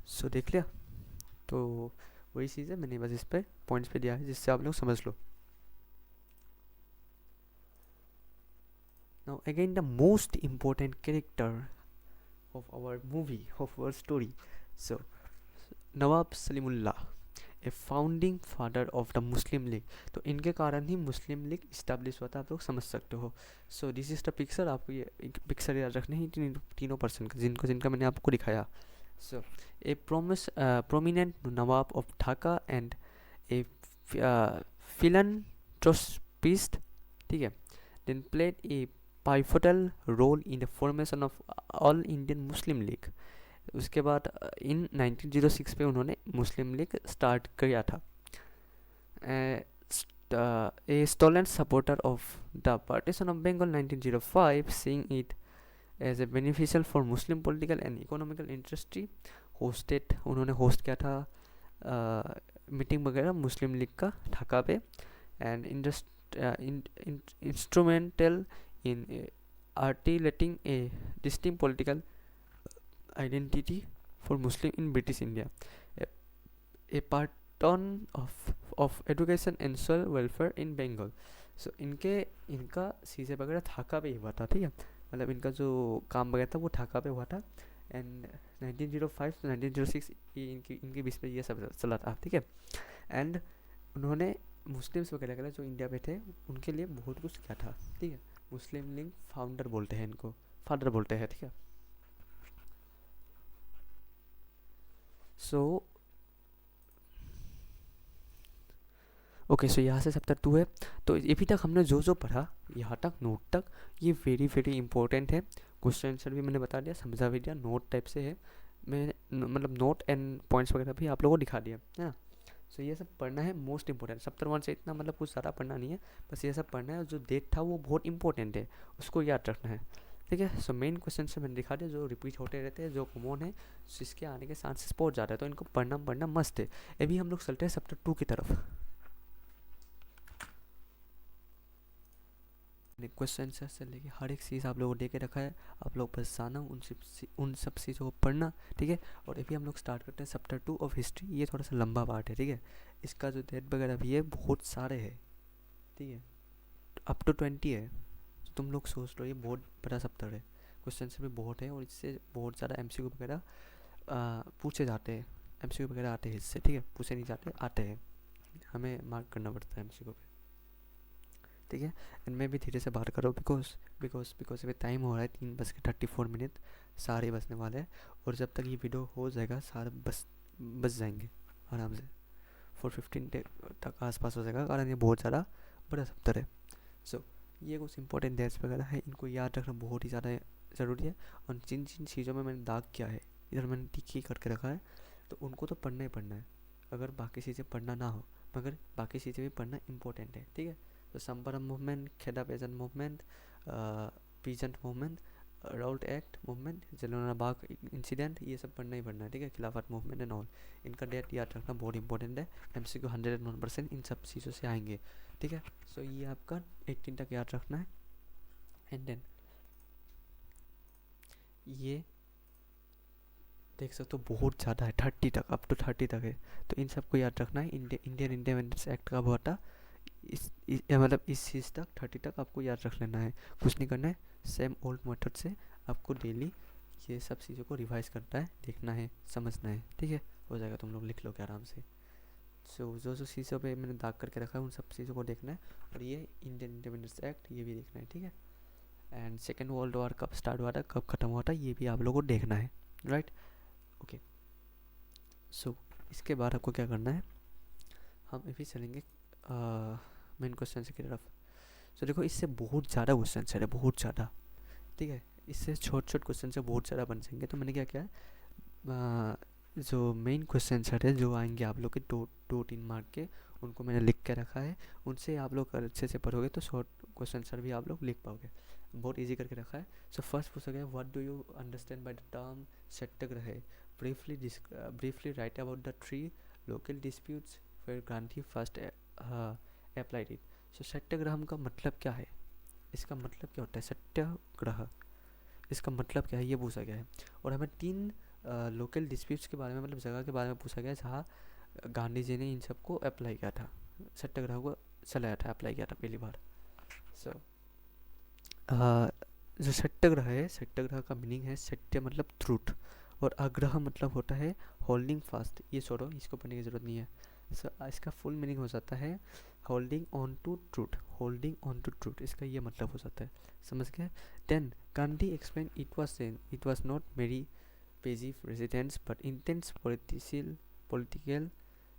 सो देख लिया, तो वही चीज़ है, मैंने बस इस पे पॉइंट्स पे दिया है जिससे आप लोग समझ लो। Now again the most important character of our movie, of our story. So, Nawab Salimullah, a founding father of the Muslim League, तो इनके कारण ही मुस्लिम लीग इस्टेब्लिश हुआ था, आप लोग समझ सकते हो। So this is the picture, आपको ये पिक्चर याद रखने ही तीनों पर्सन का, जिनका मैंने आपको दिखाया। So a prominent nawab of Dhaka and a philanthropist, ठीक है, then played a pivotal role in the formation of All Indian Muslim League. उसके बाद इन 1906 पे उन्होंने मुस्लिम लीग स्टार्ट किया था. A stolen supporter of the partition of Bengal 1905, seeing it as a beneficial for Muslim political and economical interest, hosted, उन्होंने host किया था meeting वगैरह मुस्लिम लीग का ढाका पे, and instrumental in articulating a distinct political identity for Muslim in British India, a pattern of education and social welfare in Bengal. So इनका सीजे वगैरह ढाका पे ही हुआ था, ठीक है, मतलब इनका जो काम वगैरह था वो ढाका पे हुआ था. एंड 1905 से 1906 ये इनके बीच में ये सब चला था, ठीक है. एंड उन्होंने मुस्लिम्स वगैरह जो इंडिया में थे उनके लिए बहुत कुछ किया था, ठीक है. मुस्लिम लीग फाउंडर बोलते हैं इनको, फादर बोलते हैं, ठीक है. सो ओके, सो यहाँ से चैप्टर 2 है. तो अभी तक हमने जो जो पढ़ा यहाँ तक नोट तक, ये वेरी वेरी इंपॉर्टेंट है. क्वेश्चन आंसर भी मैंने बता दिया, समझा भी दिया, नोट टाइप से है. मैं मतलब नोट एंड पॉइंट्स वगैरह भी आप लोगों को दिखा दिया है ना. सो ये सब पढ़ना है, मोस्ट इंपॉर्टेंट. चैप्टर 1 से इतना मतलब कुछ ज़्यादा पढ़ना नहीं है, बस ये सब पढ़ना है. जो डेट था वो बहुत इंपॉर्टेंट है, उसको याद रखना है, ठीक है. सो मेन क्वेश्चन से मैंने दिखा दिया, जो रिपीट होते रहते हैं, जो कॉमन है, जिसके आने के चांसेस पहुँच जाते हैं, तो इनको पढ़ना मस्त है. अभी हम लोग चलते हैं चैप्टर 2 की तरफ. क्वेश्चन आंसर से लेके हर एक चीज़ आप लोगों को दे के रखा है, आप लोग बस जाना उन सब चीज़ों को पढ़ना, ठीक है. और अभी हम लोग स्टार्ट करते हैं चैप्टर 2 ऑफ हिस्ट्री. ये थोड़ा सा लंबा पार्ट है, ठीक है. इसका जो डेट वगैरह भी है बहुत सारे है, ठीक है, अप टू 20 है. तो तुम लोग सोच लो, ये बहुत बड़ा चैप्टर है, क्वेश्चन भी बहुत है, और इससे बहुत ज़्यादा MCQ वगैरह पूछे जाते हैं, MCQ वगैरह आते हैं इससे, ठीक है. पूछे नहीं जाते, आते हैं, हमें मार्क करना पड़ता है MCQ पे, ठीक है. एंड मैं भी धीरे से बात करो, बिकॉज अभी टाइम हो रहा है 3:34, सारे बजने वाले हैं. और जब तक ये वीडियो हो जाएगा सारे बस जाएंगे आराम से, 4:15 तक आसपास हो जाएगा, कारण ये बहुत ज़्यादा बड़ा चैप्टर है. सो ये कुछ इंपॉर्टेंट डेट्स वगैरह है, इनको याद रखना बहुत ही ज़्यादा ज़रूरी है. और जिन जिन चीज़ों में मैंने दाग किया है, इधर मैंने टिक ही करके रखा है, तो उनको तो पढ़ना ही पढ़ना है. अगर बाकी चीज़ें पढ़ना ना हो, मगर बाकी चीज़ें भी पढ़ना इंपॉर्टेंट है, ठीक है. तो संबरम movement, Kheda peasant movement, peasant movement, Rowlatt Act movement, Jallianwala Bagh incident, ये सब पढ़ना ही पढ़ना है, ठीक है. खिलाफत मूवमेंट एंड ऑल, इनका डेट याद रखना बहुत इंपॉर्टेंट है. MCQ 101% इन सब चीज़ों से आएंगे, ठीक है. सो ये आपका 18 तक याद रखना है. एंड देन ये देख सकते हो बहुत ज़्यादा है, 30 तक, अप टू 30 तक है. तो इन सबको याद रखना है. इंडियन इंडिपेंडेंस एक्ट कब हुआ था, मतलब इस चीज़ तक 30 तक आपको याद रख लेना है, कुछ नहीं करना है. सेम ओल्ड मेथड से आपको डेली ये सब चीज़ों को रिवाइज करना है, देखना है, समझना है, ठीक है. हो जाएगा, तुम लोग लिख लोगे आराम से. सो जो जो चीज़ों पे मैंने दाग करके रखा है उन सब चीज़ों को देखना है. और ये इंडियन इंडिपेंडेंस एक्ट ये भी देखना है, ठीक है. एंड सेकेंड वर्ल्ड वॉर कब स्टार्ट हुआ था, कब ख़त्म हुआ था, ये भी आप लोगों को देखना है, राइट. ओके, सो इसके बाद आपको क्या करना है, हम अभी चलेंगे मेन क्वेश्चन की तरफ. सो देखो, इससे बहुत ज़्यादा क्वेश्चन है, बहुत ज़्यादा, ठीक है. इससे छोटे क्वेश्चन से बहुत ज़्यादा बन जाएंगे. तो मैंने क्या किया है, जो मेन क्वेश्चन है जो आएंगे आप लोग के 2-3 मार्क के, उनको मैंने लिख के रखा है. उनसे आप लोग अच्छे से पढ़ोगे तो शॉर्ट क्वेश्चन भी आप लोग लिख पाओगे, बहुत इजी करके रखा है. सो फर्स्ट पूछा गया, what do you understand by the term satyagraha, briefly write about the 3 local disputes where Gandhi first applied it. So satyagraha का मतलब क्या है, इसका मतलब क्या होता है सत्याग्रह, इसका मतलब क्या है, ये पूछा गया है. और हमें 3 लोकल डिस्प्यूट्स के बारे में, मतलब जगह के बारे में पूछा गया जहाँ गांधी जी ने इन सबको अप्लाई किया था, सत्याग्रह को चलाया था, अप्लाई किया था पहली बार. सो जो सत्याग्रह है, सत्याग्रह का मीनिंग है सत्य मतलब ट्रूथ, और आग्रह मतलब होता है होल्डिंग फास्ट. ये छोड़ो, इसको पढ़ने की ज़रूरत नहीं है. सो इसका फुल मीनिंग हो जाता है holding on to truth, holding on to truth, इसका ये मतलब हो जाता है, समझ गए. Then Gandhi explain it was not mere passive residence but intense political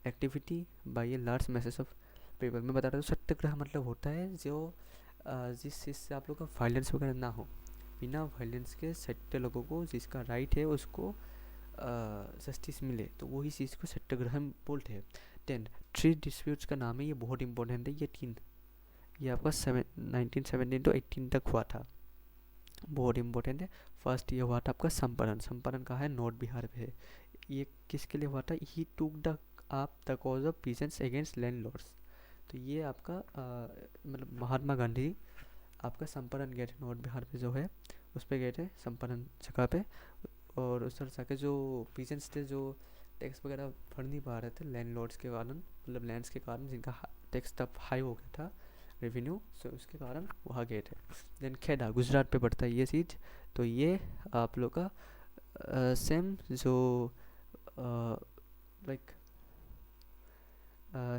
activity by a large masses of paper में बता रहा हूँ। सत्याग्रह मतलब होता है जो जिस चीज़ से आप लोग का वायलेंस वगैरह ना हो, बिना वायलेंस के सत्य लोगों को जिसका राइट है उसको जस्टिस मिले, तो वही चीज़ को सत्याग्रह बोलते हैं। 10 थ्री डिस्प्यूट्स का नाम है, ये बहुत इंपॉर्टेंट है। ये 3, ये आपका 1917 to 18 तक हुआ था, बहुत इंपॉर्टेंट है। फर्स्ट ये हुआ था आपका चंपारण। चंपारण कहाँ है? नॉर्थ बिहार पे है। ये किसके लिए हुआ था? ही टूक द आप the cause of peasants against landlords. तो ये आपका मतलब महात्मा गांधी आपका चंपारण गए थे, नॉर्थ बिहार पे जो है उस पे गए थे, चंपारण जगह पे। और उस तरह जाके जो पीजेंट्स थे जो टैक्स वगैरह भर नहीं पा रहे थे लैंडलॉर्ड्स के कारण, मतलब लैंड्स के कारण जिनका टैक्स तब हाई हो गया था रेवेन्यू, सो उसके कारण वहाँ गए थे। देन खेड़ा गुजरात पे पड़ता है ये चीज़। तो ये आप लोग का सेम जो like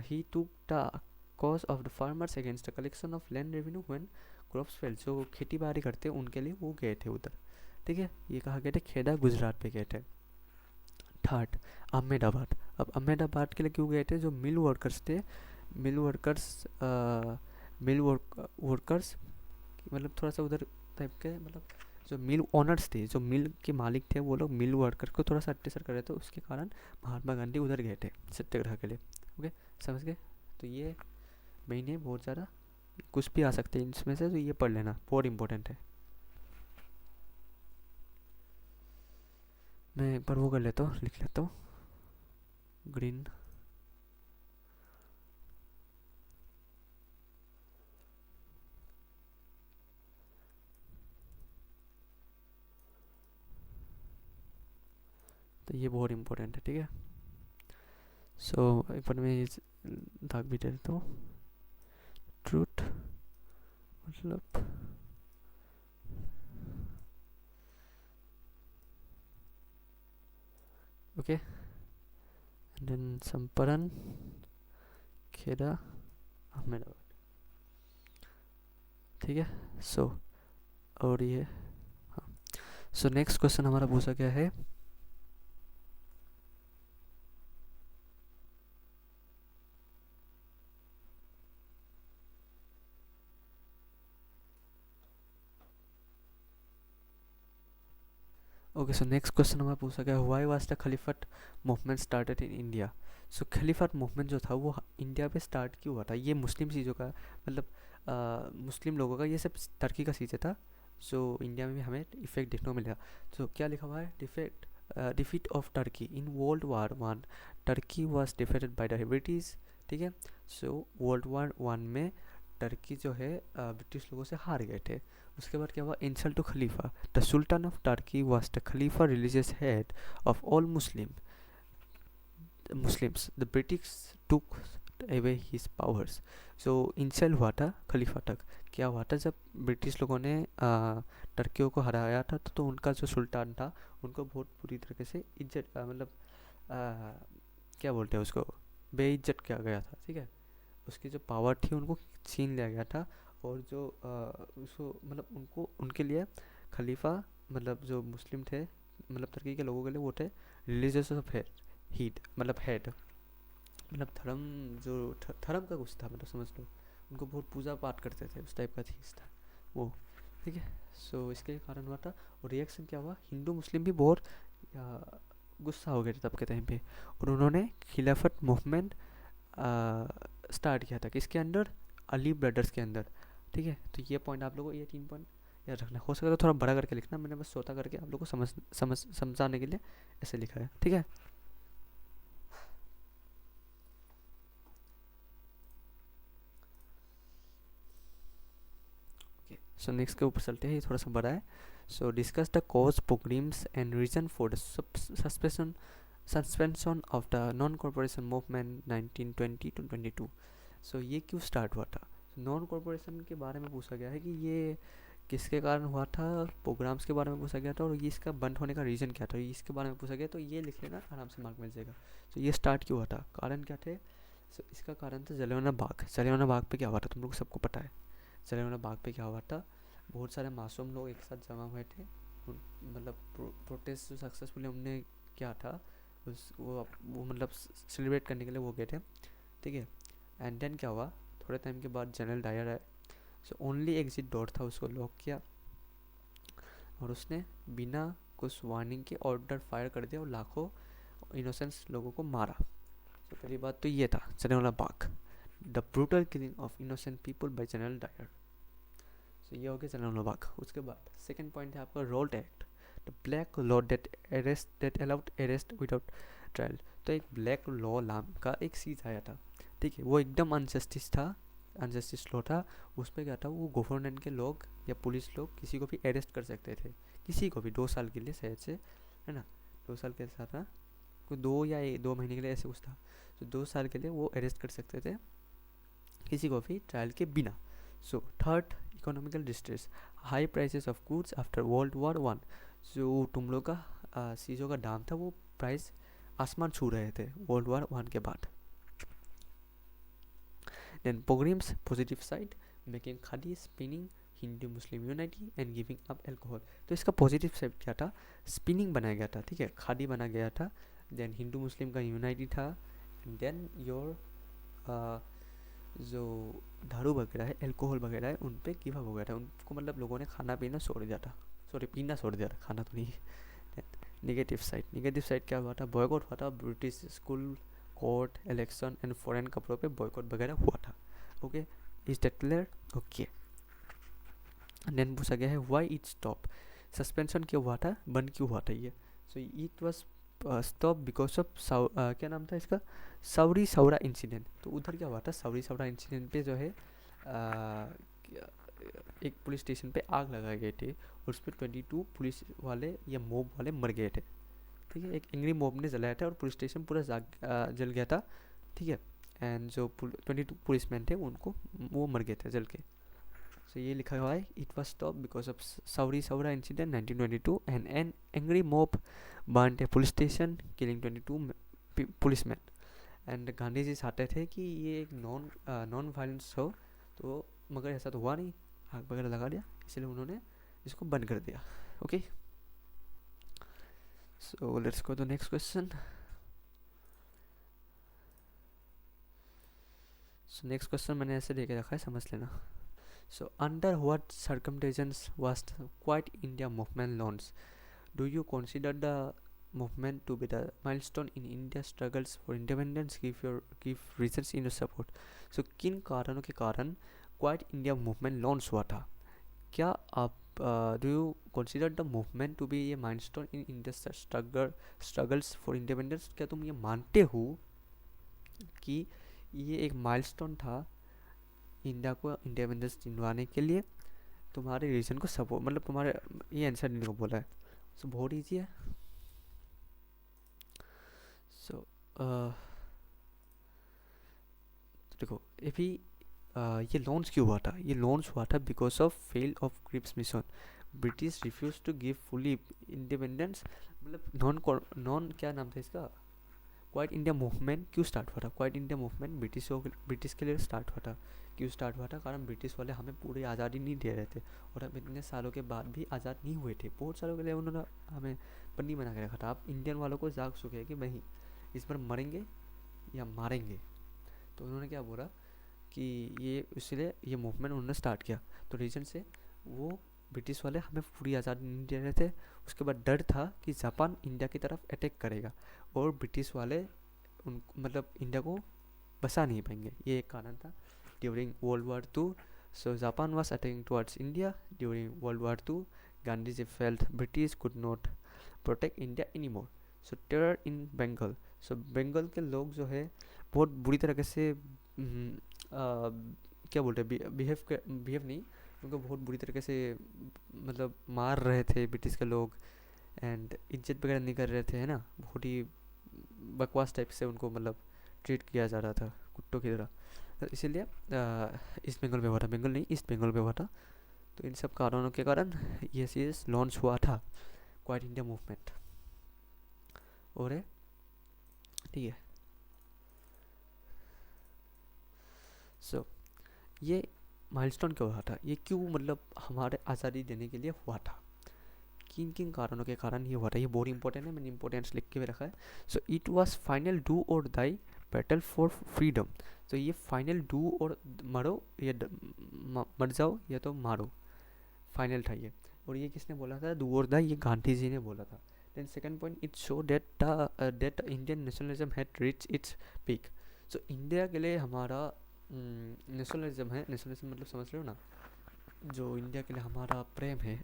he took the cause of the farmers against the collection of land revenue when crops fail, जो खेती बाड़ी करते हैं उनके लिए वो गए थे उधर। ठीक है, ये कहाँ गए थे? खेड़ा गुजरात पे गए थे। थर्ड अहमदाबाद। अब अहमदाबाद के लिए क्यों गए थे? जो मिल वर्कर्स थे, मिल वर्कर्स वर्कर्स मतलब थोड़ा सा उधर टाइप के, मतलब जो मिल ओनर्स थे, जो मिल के मालिक थे, वो लोग मिल वर्कर को थोड़ा सा अत्याचार कर रहे थे, उसके कारण महात्मा गांधी उधर गए थे सत्याग्रह के लिए। ओके, समझ गए? तो ये मेन है, बहुत ज़्यादा कुछ भी आ सकते हैं इसमें से, तो ये पढ़ लेना, बहुत इंपॉर्टेंट है। मैं एक बार वो कर लेता हूँ, लिख लेता हूँ ग्रीन। तो ये बहुत इंपॉर्टेंट है, ठीक है। सो एक बार मैं ये दाग भी दे देता हूँ। ट्रूथ मतलब ओके, देन चंपारण, खेड़ा, अहमदाबाद, ठीक है। सो और ये, हाँ, सो नेक्स्ट क्वेश्चन हमारा पूछा गया है ओके, सो नेक्स्ट क्वेश्चन हमारा पूछा गया, why was the Khilafat movement started in India. So Khilafat movement जो था वो इंडिया पे स्टार्ट क्यों हुआ था? ये मुस्लिम चीज़ों का मतलब मुस्लिम लोगों का ये सब टर्की का चीज़ था, जो इंडिया में भी हमें इफेक्ट देखने को मिलेगा। तो क्या लिखा हुआ है? Defect defeat of Turkey in world war 1, Turkey was defeated bye the British. ठीक है, सो वर्ल्ड war 1 में टर्की जो है ब्रिटिश लोगों से हार गए थे। उसके बाद क्या हुआ? Insult to Khalifa, the sultan of Turkey was the Khalifa religious head of all Muslims. The British took away his powers. So insult हुआ था खलीफा तक। क्या हुआ था? जब ब्रिटिश लोगों ने टर्कियों को हराया था, तो उनका जो सुल्तान था उनको बहुत बुरी तरीके से इज्जत मतलब क्या बोलते हैं उसको, बेइज्जत किया गया था। ठीक है, उसकी जो पावर थी उनको छीन लिया गया था। और जो उसको मतलब उनको उनके लिए खलीफा मतलब जो मुस्लिम थे, मतलब तुर्की के लोगों के लिए वो थे रिलीजियस ऑफ हीट, मतलब हेड, मतलब धर्म जो धर्म का कुछ था, मतलब समझ लो उनको बहुत पूजा पाठ करते थे, उस टाइप का चीज़ था वो। ठीक है, सो इसके कारण हुआ था। और रिएक्शन क्या हुआ? हिंदू मुस्लिम भी बहुत गुस्सा हो गए थे तब के टाइम पे, और उन्होंने खिलाफत मूवमेंट स्टार्ट किया था। किसके अंडर? अली ब्रदर्स के अंदर। ठीक है, तो ये पॉइंट आप लोगों को, ये 3 पॉइंट याद रखना। हो सके तो थोड़ा बड़ा करके लिखना, मैंने बस छोटा करके आप लोग को समझाने के लिए ऐसे लिखा है। ठीक है, सो नेक्स्ट के ऊपर चलते हैं, ये थोड़ा सा बड़ा है। So discuss the cause, programmes and reason for the suspension of the non corporation movement 1920 to 22। So ये क्यों स्टार्ट हुआ था? नॉन कॉर्पोरेशन के बारे में पूछा गया है कि ये किसके कारण हुआ था, प्रोग्राम्स के बारे में पूछा गया था, और ये इसका बंद होने का रीज़न क्या था, ये इसके बारे में पूछा गया। तो ये लिख लेना, आराम से मार्क मिल जाएगा। तो ये स्टार्ट क्यों हुआ था, कारण क्या थे? सो इसका कारण था जलियांवाला बाग। जलियांवाला बाग पे क्या हुआ था तुम लोग को सबको पता है। जलियांवाला बाग पे क्या हुआ था? बहुत सारे मासूम लोग एक साथ जमा हुए थे, मतलब प्रोटेस्ट जो सक्सेसफुली हमने क्या था, वो मतलब सेलिब्रेट करने के लिए वो गए थे। ठीक है, एंड देन क्या हुआ, थोड़े टाइम के बाद जनरल डायर आए। सो ओनली एग्जिट डोर था, उसको लॉक किया और उसने बिना कुछ वार्निंग के ऑर्डर फायर कर दिया और लाखों इनोसेंस लोगों को मारा। तो पहली बात तो ये था Jallianwala Bagh, the brutal killing of innocent people by General Dyer. So ये हो गया जलियांवाला बाग। उसके बाद सेकंड पॉइंट है आपका Rowlatt Act, the black law that allowed arrest without trial. तो एक ब्लैक लॉ नाम का एक चीज़ आया था, ठीक है, वो एकदम अनजस्टिस था, अनजस्टिस लॉ था। उस पर क्या था, वो गवर्नमेंट के लोग या पुलिस लोग किसी को भी अरेस्ट कर सकते थे, किसी को भी 2 साल के लिए शायद से, है ना, 2 साल के साथ था, कोई 2 महीने के लिए ऐसे कुछ था। तो 2 साल के लिए वो अरेस्ट कर सकते थे किसी को भी ट्रायल के बिना। So third, economical distress, high prices of goods after world war 1। जो तुम लोग का चीज़ों का दाम था वो प्राइस आसमान छू रहे थे वर्ल्ड वॉर 1 के बाद। Then programs, positive side, making khadi, spinning, Hindu Muslim unity and giving up alcohol. तो इसका पॉजिटिव साइड क्या था, स्पिनिंग बनाया गया था, ठीक है, खादी बना गया था, देन हिंदू मुस्लिम का यूनाइटी था, एंड देन योर जो दारू वगैरह है, एल्कोहल वगैरह है, उन पे गिव अप हो गया था उनको, मतलब लोगों ने खाना पीना छोड़ दिया था, सॉरी पीना छोड़ दिया था, खाना तो नहीं। नेगेटिव साइड क्या हुआ था, बॉयकॉट हुआ था, British school, court, election and foreign कपड़ों पे बॉयकॉट वगैरह हुआ था। Okay, is that clear? Okay. Then पूछा गया है व्हाई इट स्टॉप, सस्पेंशन क्यों हुआ था, बंद क्यों हुआ था ये। So it was stop because of क्या नाम था इसका, सौरी सौरा इंसिडेंट। तो उधर क्या हुआ था, सौरी सौरा इंसिडेंट पे जो है एक पुलिस स्टेशन पे आग लगाई गई थी और उस पर 22 पुलिस वाले या मॉब वाले मर गए थे, ठीक है, एक एंग्री मॉब ने जलाया था और पुलिस स्टेशन पूरा जल गया था, ठीक है, एंड जो 22 पुलिसमैन थे उनको वो मर गए थे जल के। सो ये लिखा हुआ है it was stop because of Chauri Chaura incident 1922 and an angry mob burned a police station killing 22 policemen. And Gandhi ji चाहते थे कि ये एक नॉन वायलेंस हो, तो मगर ऐसा तो हुआ नहीं, आग वगैरह लगा दिया, इसलिए उन्होंने इसको बंद कर दिया। Okay, so let's go to next question. So next question मैंने ऐसे लेके रखा है, समझ लेना। So under what circumstances was Quit India movement launch, do you consider the movement to be the milestone in India's struggles for independence, give reasons in your support। so किन कारणों के कारण क्वाइट इंडिया मूवमेंट लॉन्च हुआ था, क्या आप do you consider the movement to be a milestone in India struggles for independence, क्या तुम ये मानते हो कि ये एक माइलस्टोन था इंडिया को इंडिपेंडेंस दिलवाने के लिए, तुम्हारे रीजन को सपोर्ट, मतलब तुम्हारे ये आंसर देने को बोला है। सो बहुत ईजी है। सो देखो अभी ये लॉन्च क्यों हुआ था, ये लॉन्च हुआ था because of fail of Cripps mission, British refuse to give fully independence, मतलब नॉन क्या नाम था इसका, क्वाइट इंडिया मूवमेंट क्यों स्टार्ट हुआ था, क्वाइट इंडिया मूवमेंट ब्रिटिश के लिए स्टार्ट हुआ था, क्यों स्टार्ट हुआ था, कारण ब्रिटिश वाले हमें पूरी आज़ादी नहीं दे रहे थे और हम इतने सालों के बाद भी आज़ाद नहीं हुए थे, बहुत सालों के लिए उन्होंने हमें बंदी बना के रखा था। आप इंडियन वालों को जाग चुके हैं कि नहीं इस बार मरेंगे या मारेंगे, तो उन्होंने क्या बोला कि ये इसलिए ये मूवमेंट उन्होंने स्टार्ट किया। तो रीजन से वो ब्रिटिश वाले हमें पूरी आज़ादी नहीं दे रहे थे, उसके बाद डर था कि जापान इंडिया की तरफ अटैक करेगा और ब्रिटिश वाले उन मतलब इंडिया को बचा नहीं पाएंगे, ये एक कारण था। During world war 2 so Japan was attacking towards India, during world war 2 Gandhi ji felt British could not protect India any more. So terror in Bengal, so Bengal के लोग जो है बहुत बुरी तरीके से क्या बोलते हैं बिहेव नहीं, उनको बहुत बुरी तरीके से मतलब मार रहे थे ब्रिटिश के लोग, एंड इज्जत वगैरह नहीं कर रहे थे, है ना, बहुत ही बकवास टाइप से उनको मतलब ट्रीट किया जा रहा था कुत्तों की तरह। तो इसीलिए ईस्ट बंगाल में हुआ था, बंगाल नहीं ईस्ट बंगाल में हुआ था। तो इन सब कारणों के कारण ये चीज़ लॉन्च हुआ था क्वाइट इंडिया मूवमेंट, और ठीक है। सो ये माइलस्टोन क्यों हुआ था, ये क्यों मतलब हमारे आज़ादी देने के लिए हुआ था, किन किन कारणों के कारण ये हुआ था, ये बहुत इंपॉर्टेंट है, मैंने इंपॉर्टेंस लिख के भी रखा है। So it was final do और डाई बैटल फॉर फ्रीडम। तो ये फाइनल डू और मरो या मर जाओ या तो मारो, फाइनल था ये। और ये किसने बोला था, डू और दा, ये गांधी जी ने बोला था। Then second point, it show that Indian nationalism had reach its peak. So India के लिए हमारा नेशनलिज्म है, नेशनलिज्म मतलब समझ रहे हो ना, जो इंडिया के लिए हमारा प्रेम है,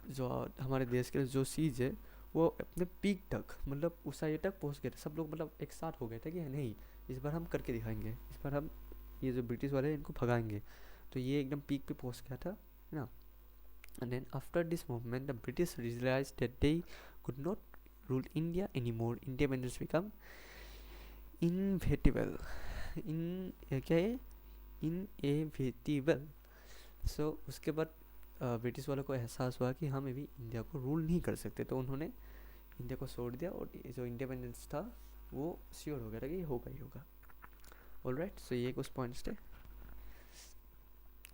जो हमारे देश के लिए जो चीज़ है, वो अपने पीक तक मतलब ऊंचाई तक पहुंच गए थे। सब लोग मतलब एक साथ हो गए थे कि नहीं, इस बार हम करके दिखाएंगे, इस बार हम ये जो ब्रिटिश वाले हैं इनको भगाएंगे। तो ये एकदम पीक पे पहुंच गया था, है ना। And then after this movement, the British realized that they could not rule India anymore. Independence become inevitable. क्या है, inevitable. So उसके बाद ब्रिटिश वालों को एहसास हुआ कि हम अभी इंडिया को रूल नहीं कर सकते, तो उन्होंने इंडिया को छोड़ दिया और जो इंडिपेंडेंस था वो श्योर हो गया था कि ये होगा ही होगा। ऑलराइट, सो ये कुछ पॉइंट्स थे,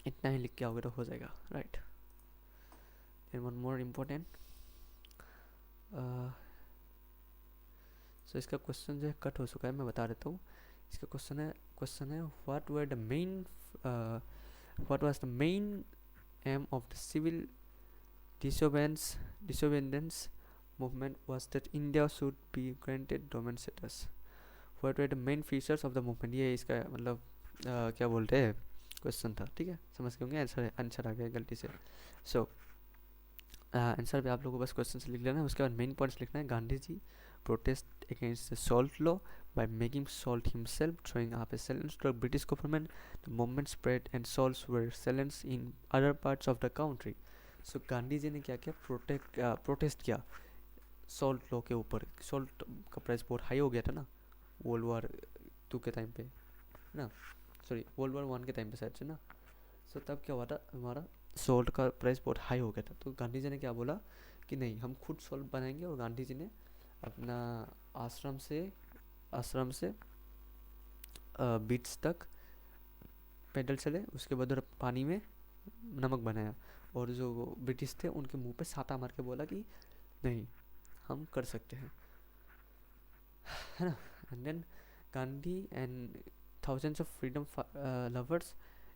इतना ही लिख के आओगे तो हो जाएगा, right. And one more important, so इसका क्वेश्चन जो है कट हो चुका है, मैं बता देता हूँ। इसका क्वेश्चन है what were the main what was the main aim of the civil disobedience movement was that India should be granted domain status. What were the main features of the movement? ये इसका मतलब क्या बोलते हैं question था, ठीक है, समझ गए होंगे। आंसर आ गया गलती से। सो आंसर पे आप लोगों को बस क्वेश्चन से लिख लेना है, उसके बाद मेन पॉइंट्स लिखना है। Gandhi ji protest against the salt law by making salt himself, throwing up a challenge to the British government. The movement spread and salts were silenced in other parts of the country. So Gandhi ji ने क्या किया, protest किया salt law के ऊपर। Salt का price बहुत high हो गया था ना वर्ल्ड वार 2 के टाइम पे, ना सॉरी वर्ल्ड वार 1 के टाइम पे शायद से ना। सो तब क्या हुआ था, हमारा सॉल्ट का प्राइस बहुत हाई हो गया था। तो गांधी जी ने क्या बोला कि नहीं, हम खुद सॉल्ट बनाएंगे। और गांधी जी ने अपना आश्रम से बीच तक पैदल चले, उसके बाद पानी में नमक बनाया, और जो ब्रिटिश थे उनके मुंह पे छाता मार के बोला कि नहीं, हम कर सकते हैं, है ना। And then Gandhi and thousands of freedom lovers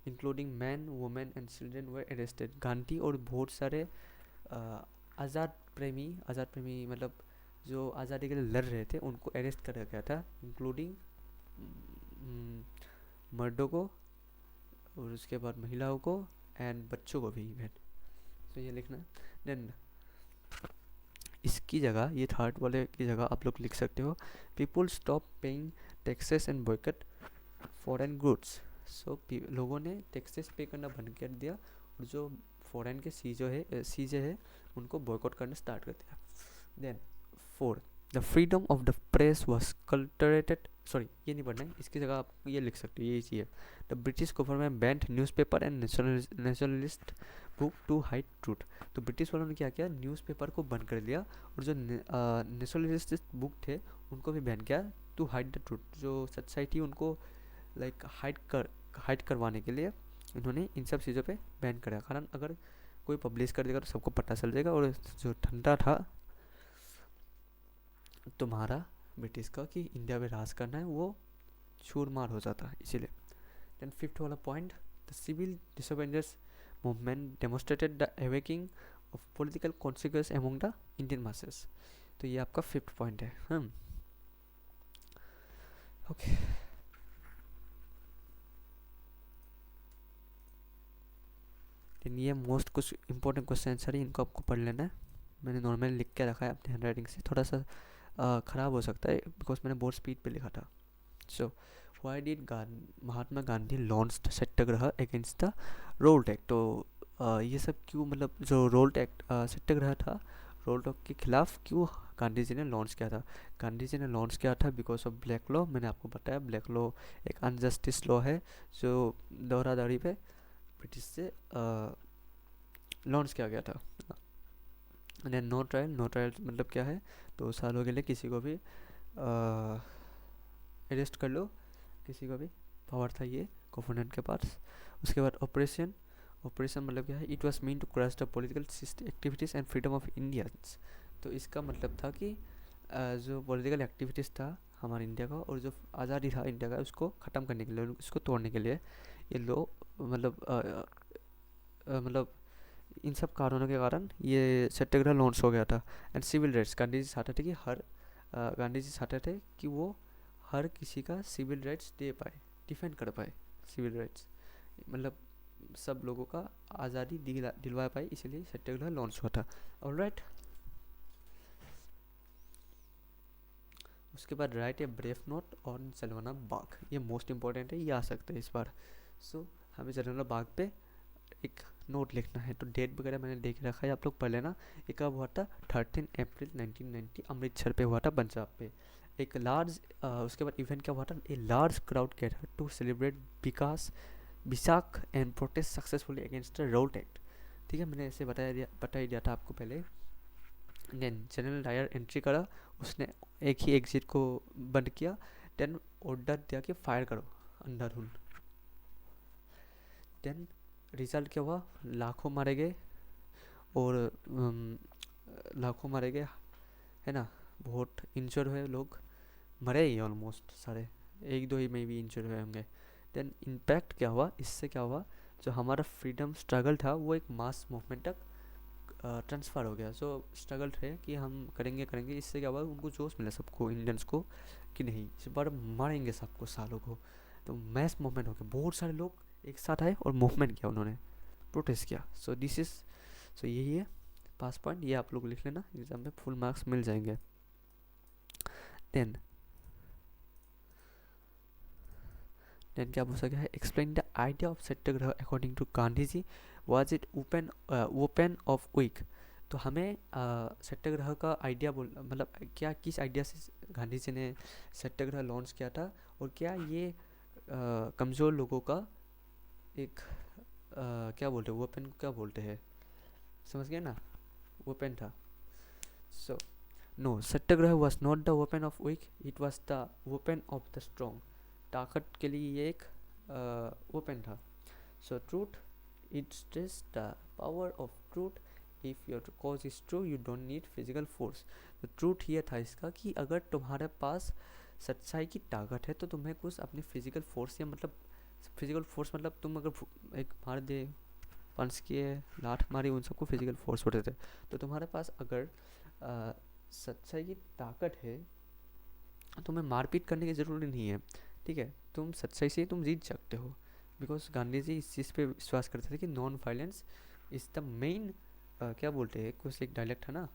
including men, women and children were arrested. Gandhi और बहुत सारे आज़ाद प्रेमी मतलब जो आज़ादी के लिए लड़ रहे थे उनको अरेस्ट करा गया था, इंक्लूडिंग मर्दों को और उसके बाद महिलाओं को एंड बच्चों को भी इवन। तो ये लिखना। देन इसकी जगह, ये थर्ड वाले की जगह आप लोग लिख सकते हो, people stop paying taxes and boycott foreign goods. So लोगों ने टैक्सेस पे करना बंद कर दिया और जो फॉरेन के चीज़ें हैं उनको बॉयकॉट करना स्टार्ट कर दिया। Then 4, the freedom of the press was curtailed. Sorry, ये नहीं पढ़ना है, इसकी जगह आप ये लिख सकते हो, ये चाहिए। The British government banned newspaper and nationalist book to hide truth. तो ब्रिटिश वालों ने क्या किया, न्यूज़पेपर को बंद कर दिया और जो नेशनलिस्ट बुक थे उनको भी बैन किया, टू हाइड द ट्रूथ। जो सच्चाई थी उनको लाइक हाइड करवाने के लिए इन्होंने इन सब चीज़ों पे बैन करा। कारण अगर कोई पब्लिश कर देगा तो सबको पता चल जाएगा, और जो ठंडा था तुम्हारा ब्रिटिश का कि इंडिया में राज करना है वो चूरमार हो जाता है, इसीलिए। देन 5th वाला point, the civil disobedience movement demonstrated the awaking of political consequence among the Indian masses. तो ये आपका 5th पॉइंट है। ओके, ये मोस्ट कुछ इंपॉर्टेंट क्वेश्चन आंसर है, इनको आपको पढ़ लेना है। मैंने नॉर्मली लिख के रखा है अपने हैंडराइटिंग से, थोड़ा सा ख़राब हो सकता है बिकॉज मैंने बहुत स्पीड पे लिखा था। So why did Mahatma Gandhi launched satyagraha against the Rowlatt Act. तो ये सब क्यों, मतलब जो रोल्ट एक्ट सत्याग्रह था, रोल्ट एक्ट के खिलाफ क्यों गांधी जी ने लॉन्च किया था। गांधी जी ने लॉन्च किया था बिकॉज ऑफ ब्लैक लॉ। मैंने आपको बताया ब्लैक लॉ एक अनजस्टिस लॉ है जो दौरादारी पे ब्रिटिश से लॉन्च किया गया था। नो ट्रायल मतलब क्या है, 2 सालों के लिए किसी को भी अरेस्ट कर लो, किसी को भी पावर था ये गवर्नमेंट के पास। उसके बाद ऑपरेशन मतलब क्या है, it was meant to crush the political activities and freedom of Indians. तो इसका मतलब था कि जो पॉलिटिकल एक्टिविटीज़ था हमारे इंडिया का, और जो आज़ादी था इंडिया का उसको ख़त्म करने के लिए, उसको तोड़ने के लिए ये लोग मतलब मतलब इन सब कारणों के कारण ये सत्याग्रह लॉन्च हो गया था। And civil rights, Gandhi ji चाहते थे कि गांधी जी चाहते थे कि वो हर किसी का सिविल राइट्स दे पाए, डिफेंड कर पाए सिविल राइट्स, मतलब सब लोगों का आज़ादी दिलवा पाए, इसलिए सत्याग्रह लॉन्च हुआ था। ऑलराइट, उसके बाद write a brief note on Jallianwala Bagh, ये मोस्ट इंपॉर्टेंट है, ये आ सकते हैं इस बार। सो हमें जलियांवाला बाग पे एक नोट लिखना है, तो डेट वगैरह मैंने देख रखा है, आप लोग पढ़ लेना। ये कब हुआ था? 13 अप्रैल 1990 अमृतसर पे हुआ था, पंजाब पे। एक लार्ज उसके बाद इवेंट क्या हुआ था? A large crowd gathered to celebrate विकास विशाख and protest successfully against the Rowlatt Act. ठीक है, मैंने ऐसे बता ही दिया था आपको पहले। देन जनरल डायर एंट्री करा, उसने एक ही एग्जिट को बंद किया। देन ऑर्डर दिया कि फायर करो अंधाधुंध। देन रिजल्ट क्या हुआ? लाखों मारे गए, और लाखों मारे गए, है ना। बहुत इंजर हुए लोग, मरे ही ऑलमोस्ट सारे, एक दो ही में भी इंजर हुए होंगे। देन इम्पैक्ट क्या हुआ? इससे क्या हुआ? जो हमारा फ्रीडम स्ट्रगल था वो एक मास मूवमेंट तक ट्रांसफ़र हो गया। सो स्ट्रगल थे कि हम करेंगे करेंगे, इससे क्या हुआ? उनको जोश मिला सबको, इंडियंस को, कि नहीं इस बार मारेंगे सबको सालों को। तो मैस मूवमेंट हो गया, बहुत सारे लोग एक साथ आए और मूवमेंट किया, उन्होंने प्रोटेस्ट किया। सो दिस इज़, सो यही है पास पॉइंट, ये आप लोग लिख लेना, एग्जाम में फुल मार्क्स मिल जाएंगे। देन देन क्या पूछा गया है? Explain the idea of Satyagraha according to Gandhi ji, was it open of weak. तो हमें सत्याग्रह का आइडिया बोल, मतलब क्या, किस आइडिया से गांधी जी ने सत्याग्रह लॉन्च किया था, और क्या ये कमज़ोर लोगों का एक क्या बोलते हैं, वेपन क्या बोलते हैं, समझ गए ना, वेपन था। So no, satyagraha was not the weapon of weak, it was the weapon of the strong. ताकत के लिए ये एक वेपन था। So truth, it stress the power of truth, if your cause is true you don't need physical force. तो truth ये था इसका कि अगर तुम्हारे पास सच्चाई की ताकत है तो तुम्हें कुछ अपनी फिजिकल फोर्स, या मतलब फिजिकल फोर्स मतलब तुम अगर एक मार दे, पंच किए, लाठ मारी, उन सबको फिजिकल फोर्स बोलते थे। तो तुम्हारे पास अगर सच्चाई की ताकत है, तुम्हें मारपीट करने की ज़रूरत नहीं है, ठीक है, तुम सच्चाई से तुम जीत सकते हो। बिकॉज गांधी जी इस चीज़ पे विश्वास करते थे कि non violence is the main, क्या बोलते हैं, कुछ एक डायलेक्ट था ना,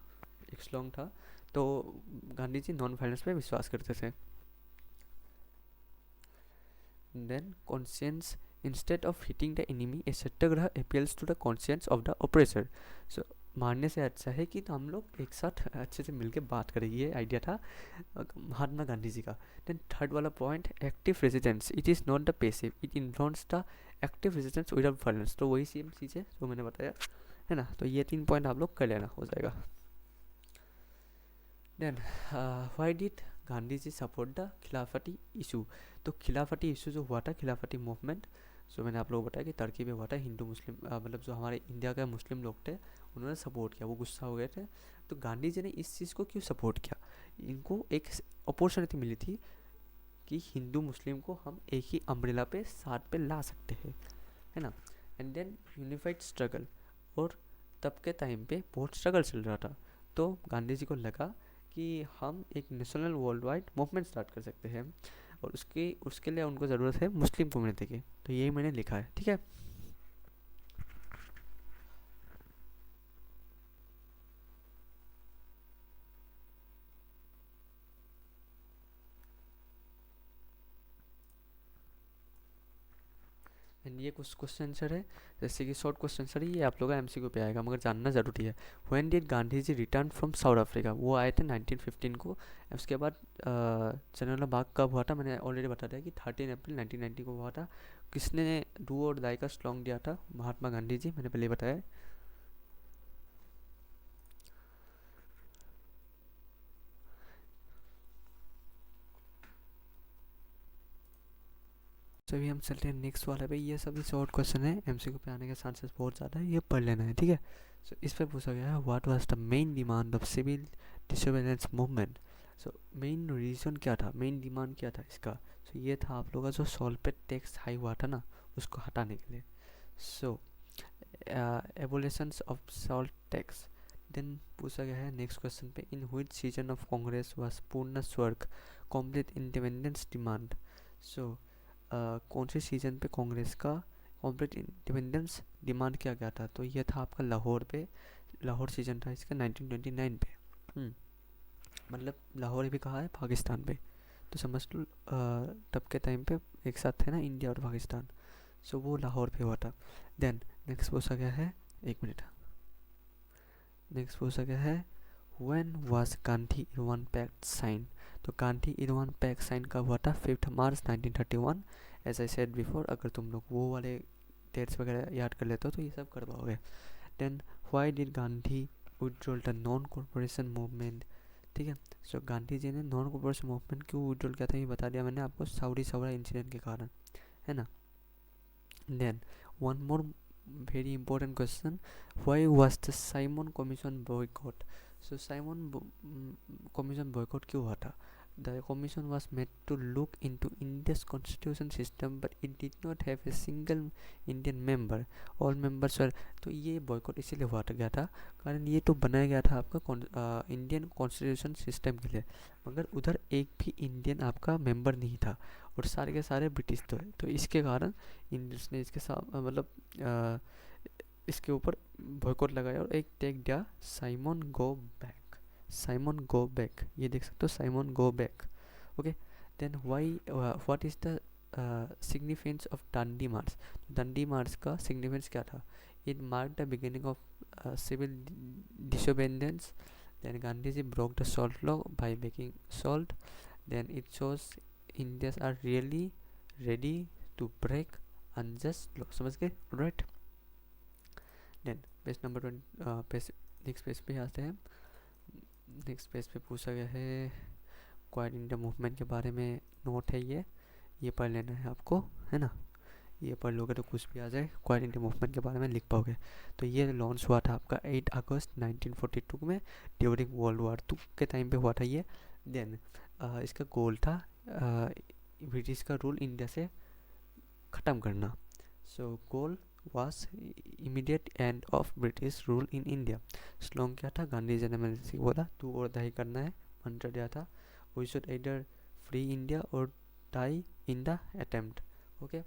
एक स्लॉन्ग था, तो गांधी जी नॉन वायलेंस पे विश्वास करते थे। Then conscience, instead of hitting the enemy a satyagraha appeals to the conscience of the oppressor. So मारने से अच्छा है कि हम लोग एक साथ अच्छे से मिलके बात करें, ये आइडिया था महात्मा गांधी जी का। देन थर्ड वाला point, active residence, it is not the passive, it influence the active residence without violence. तो वही सेम चीज़ है जो मैंने बताया, है ना। तो ये 3 पॉइंट आप लोग कर लेना, हो जाएगा। Then why did Gandhi ji support the Khilafati issue. तो खिलाफती इशू जो हुआ था, खिलाफती मूवमेंट, जो मैंने आप लोगों को बताया कि टर्की में हुआ था, हिंदू मुस्लिम मतलब जो हमारे इंडिया के मुस्लिम लोग थे उन्होंने सपोर्ट किया, वो गुस्सा हो गए थे। तो गांधी जी ने इस चीज़ को क्यों सपोर्ट किया? इनको एक अपॉर्चुनिटी मिली थी कि हिंदू मुस्लिम को हम एक ही अम्ब्रेला पे साथ पे ला सकते हैं, है ना। एंड देन यूनिफाइड स्ट्रगल, और तब के टाइम पे बहुत स्ट्रगल चल रहा था, तो गांधी जी को लगा कि हम एक national world wide movement start कर सकते हैं, और उसके लिए उनको ज़रूरत है मुस्लिम कम्युनिटी की। तो यही मैंने लिखा है, ठीक है। एंड ये कुछ क्वेश्चन आंसर है, जैसे कि शॉर्ट क्वेश्चन आंसर है, ये आप लोगों का एमसीक्यू पे आएगा, मगर जानना ज़रूरी है। When did Gandhi ji return from South Africa, वो आए थे 1915 को। उसके बाद जलियांवाला बाग कब हुआ था? मैंने ऑलरेडी बता दिया कि 13 अप्रैल 1990 को हुआ था। किसने डू और डाई का स्लोगन दिया था? महात्मा गांधी जी, मैंने पहले बताया। तो अभी हम चलते हैं नेक्स्ट वाला पे। ये सभी शॉर्ट क्वेश्चन है, एमसीक्यू पे आने के चांसेस बहुत ज़्यादा है, ये पढ़ लेना है, ठीक है। सो इस पे पूछा गया है, what was the main demand of civil disobedience movement. So main reason क्या था, मेन डिमांड क्या था इसका? सो ये था आप लोगों का जो सॉल्ट टैक्स हाई हुआ था ना, उसको हटाने के लिए. सो एबोलिशंस ऑफ सॉल्ट टैक्स. देन पूछा गया है नेक्स्ट क्वेश्चन पे, in which season of Congress was पूर्ण स्वर्ग कंप्लीट इंडिपेंडेंस डिमांड. सो कौन से सीजन पे कांग्रेस का कंप्लीट इंडिपेंडेंस डिमांड किया गया था? तो ये था आपका लाहौर पे, लाहौर सीजन था इसका 1929 पे. मतलब लाहौर भी कहा है पाकिस्तान पे, तो समझ लो तब के टाइम पे एक साथ थे ना इंडिया और पाकिस्तान. सो वो लाहौर पे हुआ था. देन नेक्स्ट पूछा गया है, एक मिनट, नेक्स्ट पूछा गया है when was Gandhi Irwin pact sign. तो गांधी इरवान पैक्ट साइन कब हुआ था? 5 March 1931. As I said before, अगर तुम लोग वो वाले डेट्स वगैरह याद कर लेते हो तो ये सब कर पाओगे. Then why did Gandhi withdrawal the non corporation movement. ठीक है, सो गांधी जी ने नॉन कॉर्पोरेशन मूवमेंट क्यों विड्रॉल किया था ये बता दिया मैंने आपको, साउदी सवरा इंसिडेंट के कारण, है ना. Then one more very important question, why was the Simon Commission boycott? So Simon Commission boycott क्यों हुआ था? The commission was made to look into India's constitution system, but it did not have a single Indian member. All members were. तो ये boycott इसीलिए हुआ गया था कारण ये तो बनाया गया था आपका इंडियन कॉन्स्टिट्यूशन सिस्टम के लिए, मगर उधर एक भी इंडियन आपका मेंबर नहीं था और सारे के सारे ब्रिटिश थे. तो इसके कारण इंडियंस ने इसके साथ मतलब इसके ऊपर बॉयकॉट लगाया और एक टैग दिया, Simon go back, Simon go back, ये देख सकते हो, Simon go back. Okay. Then why, what is the significance of Dandi march. Dandi march का सिग्निफिकेंस क्या था? It mark the beginning of civil disobedience. Then Gandhi ji broke the salt law by making salt. Then it shows Indians are really ready to break unjust law. समझ गए? Right. Then page number 20 page, next page पे आते हैं. Next page पे पूछा गया है quite India movement के बारे में नोट है, ये पढ़ लेना है आपको, है ना. ये पढ़ लोगे तो कुछ भी आ जाए, क्वाइट इंडिया मूवमेंट के बारे में लिख पाओगे. तो ये लॉन्च हुआ था आपका 8 अगस्त 1942 में ड्यूरिंग वर्ल्ड वॉर 2 के टाइम पे हुआ था ये. देन इसका गोल था ब्रिटिश का रूल इंडिया से ख़त्म करना. सो गोल was immediate end of British rule in India. Slogan क्या था? गांधी जी ने मैंने से बोला तू और दाही करना है, मंत्र दिया था. We should either free India or die in the attempt. Okay.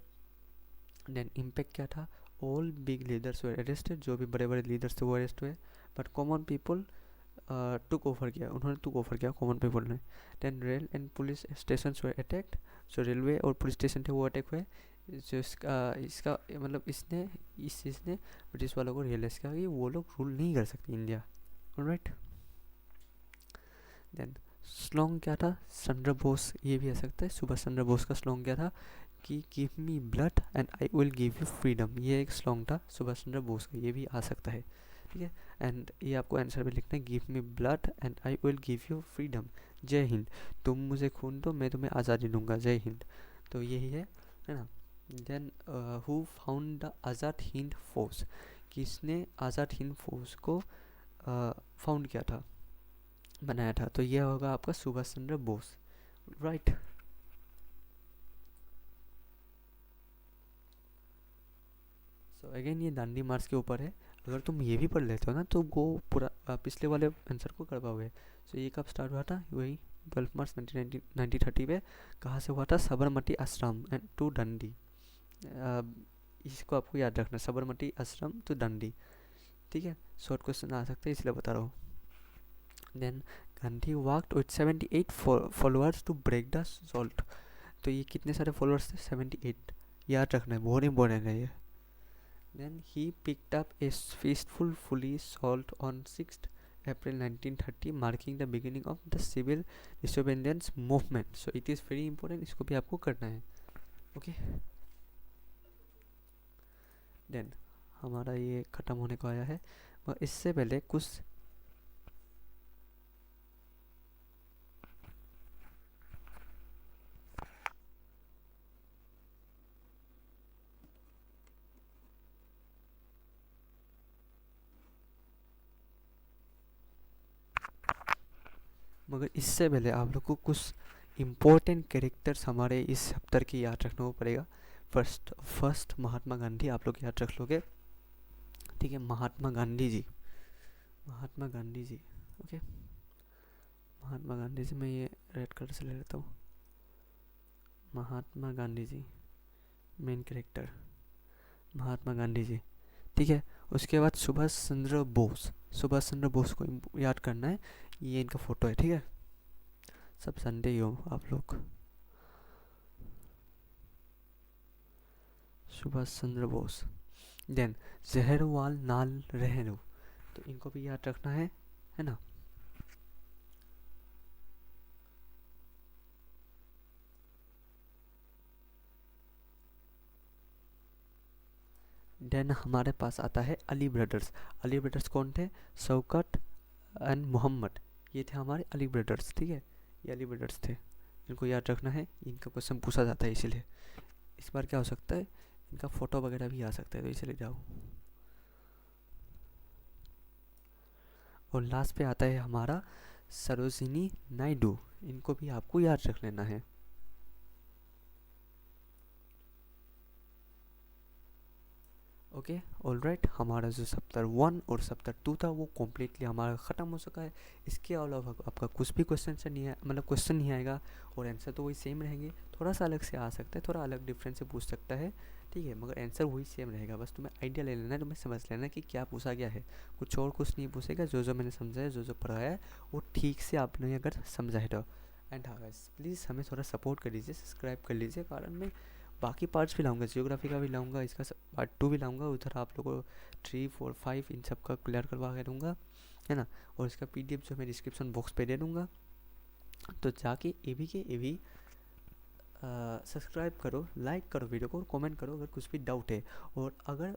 Then impact क्या था? All big leaders were arrested. जो भी बड़े बड़े लीडर्स थे वो अरेस्ट हुए, but common people took over किया, उन्होंने टुक ओवर किया कॉमन पीपल ने. Then rail and police station वे अटैक्ड. सो रेलवे और पुलिस स्टेशन थे वो अटैक हुए. जो इसका मतलब इसने इस चीज़ ने ब्रिटिश वालों को रियलाइज़ किया कि वो लोग रूल नहीं कर सकते इंडिया. राइट. देन स्लोगन क्या था? चंद्र बोस, ये भी आ सकता है, सुभाष चंद्र बोस का स्लोगन क्या था कि give me blood and I will give you freedom. ये एक स्लोगन था सुभाष चंद्र बोस का, ये भी आ सकता है. ठीक है. एंड ये आपको आंसर में लिखना है, give me blood and I will give you freedom. जय हिंद, तुम मुझे खून दो मैं तुम्हें आज़ादी दूंगा, जय हिंद. तो यही है ना. Then who found the Azad Hind force. किसने आज़ाद हिंद फोर्स को फाउंड किया था, बनाया था? तो ये होगा आपका Subhash Chandra Bose. Right. So again ये दांडी मार्च के ऊपर है. अगर तुम ये भी पढ़ लेते हो ना तो वो पूरा पिछले वाले आंसर को कर पाओगे. सो ये कब स्टार्ट हुआ था? वही 12 मार्च 1930 पे. कहाँ से हुआ था? साबरमती आश्रम एंड टू डंडी. इसको आपको याद रखना, साबरमती आश्रम टू डंडी. ठीक है. शॉर्ट क्वेश्चन आ सकते हैं इसलिए बता रहा हूँ. Then Gandhi worked with 78 followers to break the salt. तो ये कितने सारे फॉलोअर्स थे? 78. याद रखना है, बहुत इंपॉर्टेंट है ये. Then he picked up a fistful fully salt on 6th April 1930, marking the beginning of the civil disobedience movement. So it is very important, इसको भी आपको करना है. Okay. Then हमारा ये ख़त्म होने को आया है, मगर इससे पहले कुछ मगर इससे पहले आप लोग को कुछ इम्पोर्टेंट कैरेक्टर्स हमारे इस चैप्टर की याद रखना पड़ेगा। फर्स्ट फर्स्ट महात्मा गांधी आप लोग याद रख लोगे, ठीक है। महात्मा गांधी जी, महात्मा गांधी जी, ओके। महात्मा गांधी जी, मैं ये रेड कलर से ले लेता हूँ। महात्मा गांधी जी मेन कैरेक्टर, महात्मा गांधी जी, ठीक है। उसके बाद सुभाष चंद्र बोस, सुभाष चंद्र बोस को याद करना है, ये इनका फोटो है, ठीक है। सब संडे ही हो आप लोग। सुभाष चंद्र बोस। देन जहरवाल लाल नेहरू, तो इनको भी याद रखना है ना। देन हमारे पास आता है अली ब्रदर्स। अली ब्रदर्स कौन थे? शौकत एंड मोहम्मद, ये थे हमारे अली ब्रदर्स, ठीक है। ये अली ब्रदर्स थे, इनको याद रखना है, इनका क्वेश्चन पूछा जाता है इसीलिए। इस बार क्या हो सकता है, इनका फोटो वगैरह भी आ सकता है, तो इसलिए जाओ। और लास्ट पे आता है हमारा सरोजिनी नायडू, इनको भी आपको याद रख लेना है। ओके ऑलराइट, हमारा जो सप्ताह 1 और सप्ताह 2 था वो कम्प्लीटली हमारा ख़त्म हो चुका है। इसके अलावा आपका कुछ भी क्वेश्चन से नहीं है, मतलब क्वेश्चन नहीं आएगा, और आंसर तो वही सेम रहेंगे। थोड़ा सा अलग से आ सकता है, थोड़ा अलग डिफरेंस से पूछ सकता है, ठीक है, मगर आंसर वही सेम रहेगा। बस तुम्हें आइडिया ले लेना है, तुम्हें समझ लेना है कि क्या पूछा गया है, कुछ और कुछ नहीं पूछेगा। जो जो मैंने समझाया, जो जो पढ़ाया है, वो ठीक से आपने अगर समझा है तो। एंड हाँ गाइस, प्लीज़ हमें थोड़ा सपोर्ट कर लीजिए, सब्सक्राइब कर लीजिए, कारण मैं बाकी पार्ट्स भी लाऊंगा, जियोग्राफी का भी लाऊंगा, इसका पार्ट 2 भी लाऊंगा। उधर आप लोगों को 3, 4, 5 इन सब का क्लियर करवा के दूंगा, है ना। और इसका पीडीएफ जो मैं डिस्क्रिप्शन बॉक्स पे दे दूंगा, तो जाके एवी के एवी सब्सक्राइब करो, लाइक करो वीडियो को, और कमेंट करो अगर कुछ भी डाउट है। और अगर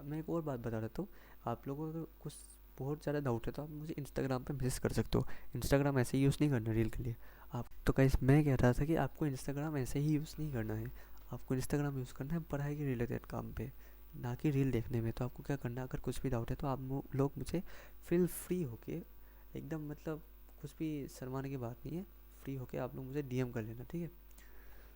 मैं एक और बात बता देता हूँ, आप लोगों को अगर कुछ बहुत ज़्यादा डाउट है तो आप मुझे इंस्टाग्राम पे मैसेज कर सकते हो। इंस्टाग्राम ऐसे ही यूज़ नहीं करना रील के लिए आप, तो गाइस मैं कह रहा था कि आपको इंस्टाग्राम ऐसे ही यूज़ नहीं करना है, आपको इंस्टाग्राम यूज़ करना है पढ़ाई के रिलेटेड काम पे, ना कि रील देखने में। तो आपको क्या करना है, अगर कुछ भी डाउट है तो आप लोग मुझे फील फ्री होके, एकदम मतलब कुछ भी शर्माने की बात नहीं है, फ्री होके आप लोग मुझे डीएम कर लेना, ठीक है।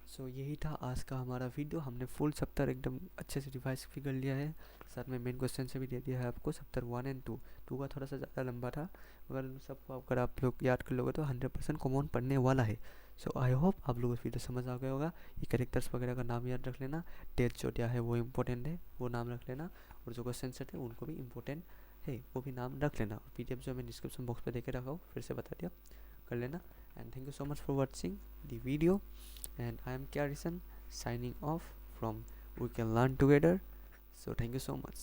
सो यही था आज का हमारा वीडियो। हमने फुल सप्ताह एकदम अच्छे से रिवाइज भी कर लिया है, साथ में मेन क्वेश्चन से भी दे दिया है आपको। सप्ताह 1 एंड 2, 2 का थोड़ा सा ज़्यादा लंबा था, मगर सबको अगर आप लोग याद कर लोगे तो 100% कॉमन पढ़ने वाला है। सो आई होप आप लोगों को वीडियो समझ आ गया होगा। ये कैरेक्टर्स वगैरह का नाम याद रख लेना, डेट जो दिया है वो इम्पोर्टेंट है, वो नाम रख लेना, और जो क्वेश्चन सेट है उनको भी इम्पोर्टेंट है, वो भी नाम रख लेना। और पीडीएफ जो मैं डिस्क्रिप्शन बॉक्स पे देके रखा हूँ, फिर से बता दिया, कर लेना। And thank you so much for watching the video, and I am Kyarison signing off from We Can Learn Together. So thank you so much.